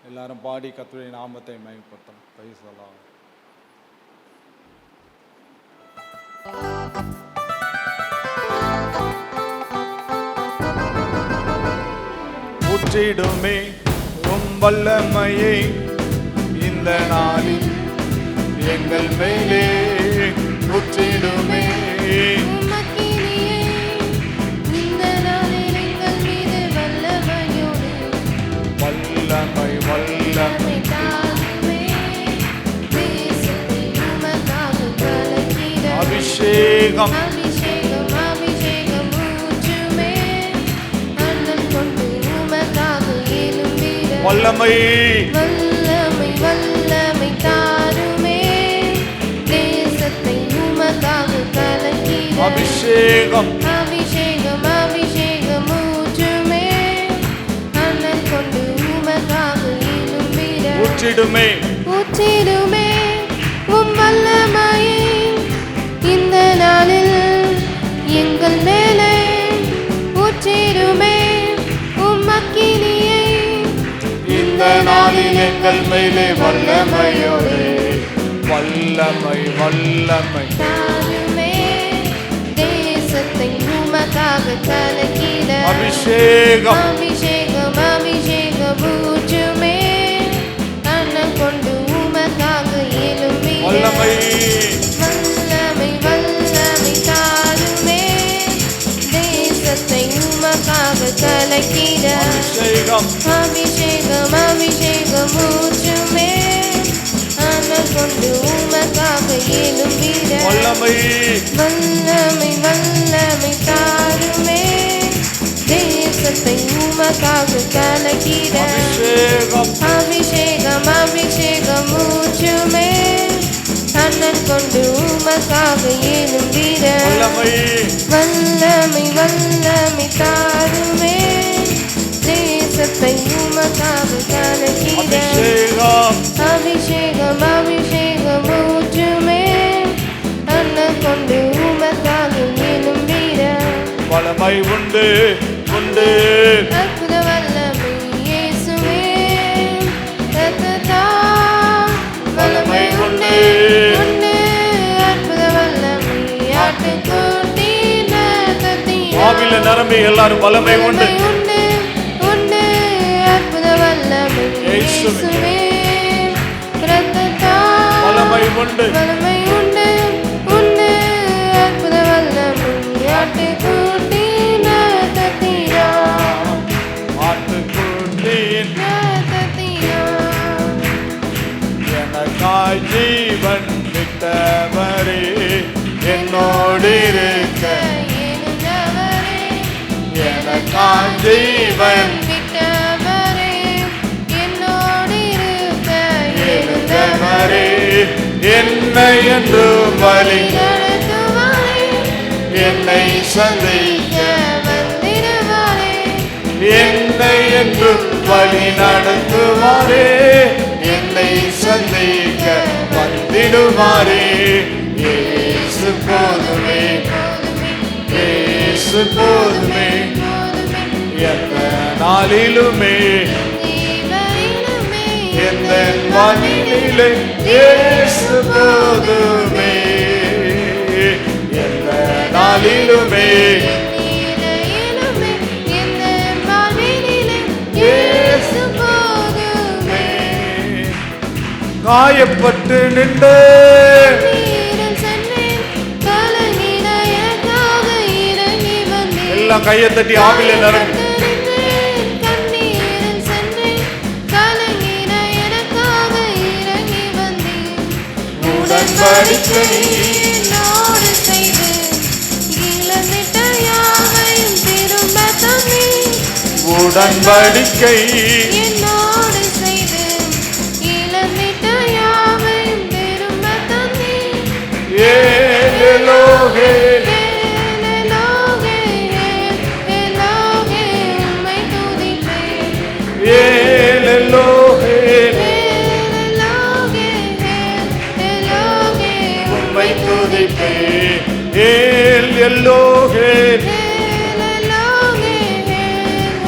எல்லாரும் பாடி கர்த்தருடைய நாமத்தை மகிமைப்படுத்தும். Praise the Lord. ஊற்றிடுமே வல்லமையை இந்த நாளில் எங்கள் மேலே, ஊற்றிடுமே வல்லமை, வல்லமை அபிஷேகம், வல்லமை, வல்லமை, வல்லமை தாருமே, தேசத்தை உமக்காக கலக்கிட. அபிஷேகம், அபிஷேகம், அபிஷேகம் ஊற்றுமே, அனல் கொண்டு உமக்காக எழும்பிட. ஊற்றிடுமே, ஊற்றிடுமே உம் வல்லமையை இந்த நாளில் எங்கள் மேலே, ஊற்றிடுமே உம் அக்கினியை இந்த நாளில் எங்கள் மேலே வல்லமையோடு. வல்லமை, வல்லமை தாருமே, தேசத்தை உமக்காக கலக்கிட. அபிஷேகம், அபிஷேகம், அபிஷேகம் ஊற்றுமே, அனல் கொண்டு உமக்காக எழும்பிட. வல்லமை, வல்லமை, வல்லமை தாருமே, தேசத்தை உமக்காக கலக்கிட. அபிஷேகம், அபிஷேகம், அபிஷேகம் ஊற்றுமே, அனல் கொண்டு உமக்காக எழும்பிட. வல்லமை, வல்லமை, வல்லமை தாருமே, தேசத்தை உமக்காக கலக்கிட. அபிஷேகம், அபிஷேகம், அபிஷேகம் ஊற்றுமே, அனல் கொண்டு உமக்காக எழும்பிட. வல்லமை, வல்லமை, வல்லமை தாருமே, தேசத்தை உமக்காக கலக்கிட. அபிஷேகம், அபிஷேகம், அபிஷேகம் ஊற்றுமே, அனல் கொண்டு உமக்காக எழும்பிட. வல்லமை உண்டு, உண்டு. அற்புத வல்லமை இயேசு நிரம்பி எல்லாரும் வல்லமை உண்டு உண்டு உண்டு அற்புத வல்லமை இயேசுவே இரத்தத்தால் வல்லமை உண்டு வல்லமை உண்டு உண்டு அற்புத வல்லமை ஆட்டுக்குட்டியின் இரத்தத்தினால் ஆட்டுக்குட்டியின் இரத்தத்தினால் எனக்காய் ஜீவன் விட்டவரே என்னோடு இருக்க இருந்தவரே எனக்காய் ஜீவன் விட்டவரே என்னோடு இருக்க இருந்தவரே என்னை என்று வழி நடத்துவாரே என்னை சந்திக்க வந்திடுவாரே என்னை என்று வழி நடத்துவாரே என்னை சந்திக்க வந்திடுவாரே இயேசு போதுமே இயேசு போதுமே எந்த நாளிலுமே எந்த வானிலே இயேசு போதுமே எந்த நாளிலுமே இயேசு போதுமே காயப்பட்டு நின்று நீரில் சென்றேன் கலங்கின எனக்காக இறங்கி வந்தேன் எல்லாம் கையை தட்டி ஆவில நிரம்பி கண்ணீரில் சென்றேன் கலங்கின எனக்காக இறங்கி வந்தேன் உடன்படிக்கை என்னோடு செய்து இழந்திட்ட யாவையும் திரும்ப தந்தேன் உடன்படிக்கை என்னோடு செய்து இழந்திட்ட யாவையும் திரும்ப தந்தேன் ஏலோகே எலோகே எலோகே உம்மை துதிப்பேன் ஏலோகே எலோகே எலோகே உம்மை துதிப்பே எல்லோகே எலோகே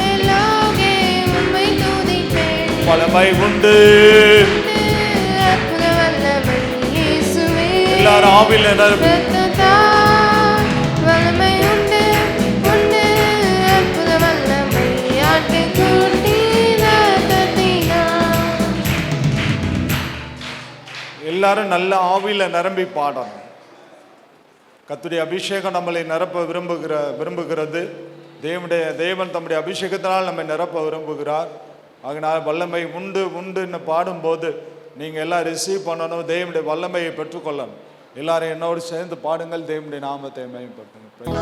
எலோகே உம்மை துதிப்பேன் வல்லமை உண்டு அற்புத வல்லமை இயேசுவே எல்லாரும் ஆவில நிரம்பி இரத்தத்தால் வல்லமை உண்டு உண்டு அற்புத வல்லமை ஆட்டுக்குட்டியின் இரத்தத்தினால் எல்லாரும் நல்ல ஆவில நிரம்பி பாடணும். கர்த்தருடைய அபிஷேகம் நம்மளை நிரப்ப விரும்புகிறது. தேவன் தம்முடைய அபிஷேகத்தினால் நம்மை நிரப்ப விரும்புகிறார். அதனால் வல்லமை உண்டு உண்டுன்னு பாடும்போது நீங்கள் எல்லாம் ரிசீவ் பண்ணணும், தேவனுடைய வல்லமையை பெற்றுக்கொள்ளணும். எல்லாரும் என்னோடு சேர்ந்து பாடுங்கள், தேவனுடைய நாமத்தை மேம்படுத்துங்க.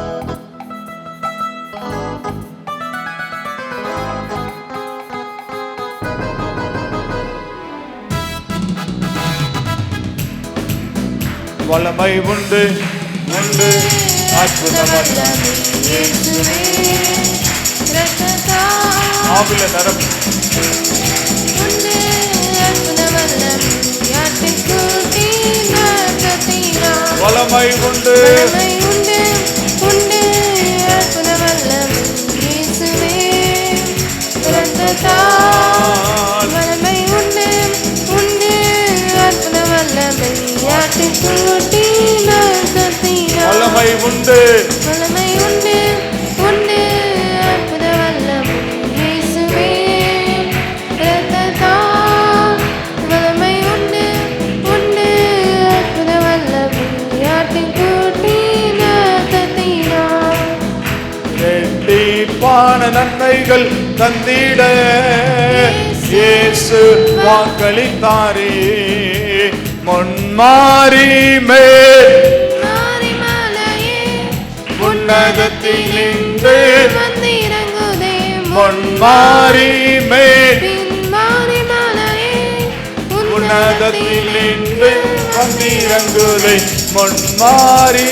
வல்லமை உண்டு உண்டு அற்புத வல்லமை இயேசுவே இரத்தத்தால் ஆவில நிரப்பி உண்டு அற்புத வல்லமை ஆட்டுக்குட்டியின் இரத்தத்தினால் வல்லமை உண்டு வல்லமை உண்டு உண்டு அற்புத வல்லமை இயேசுவே இரத்தத்தால் வல்லமை உண்டு உண்டு அற்புத வல்லமை ஆட்டுக்குட்டியின் இரத்தத்தினால் வல்லமை உண்டு வல்லமை உண்டு உண்டு அற்புத வல்லமை இயேசுவே இரத்தத்தால் வல்லமை உண்டு உண்டு அற்புத வல்லமை ஆட்டுக்குட்டியின் இரத்தத்தினால் இரட்டிப்பான நன்மைகள் தந்திட இயேசு வாக்களித்தாரே. முன்மாறி மேல் மாரிமலையே உன்னதத்தில் நின்று வந்திறங்குதே முன்மாறி மேல் மாரிமலையே உன்னதத்தில் நின்று வந்திறங்குதை முன்மாறி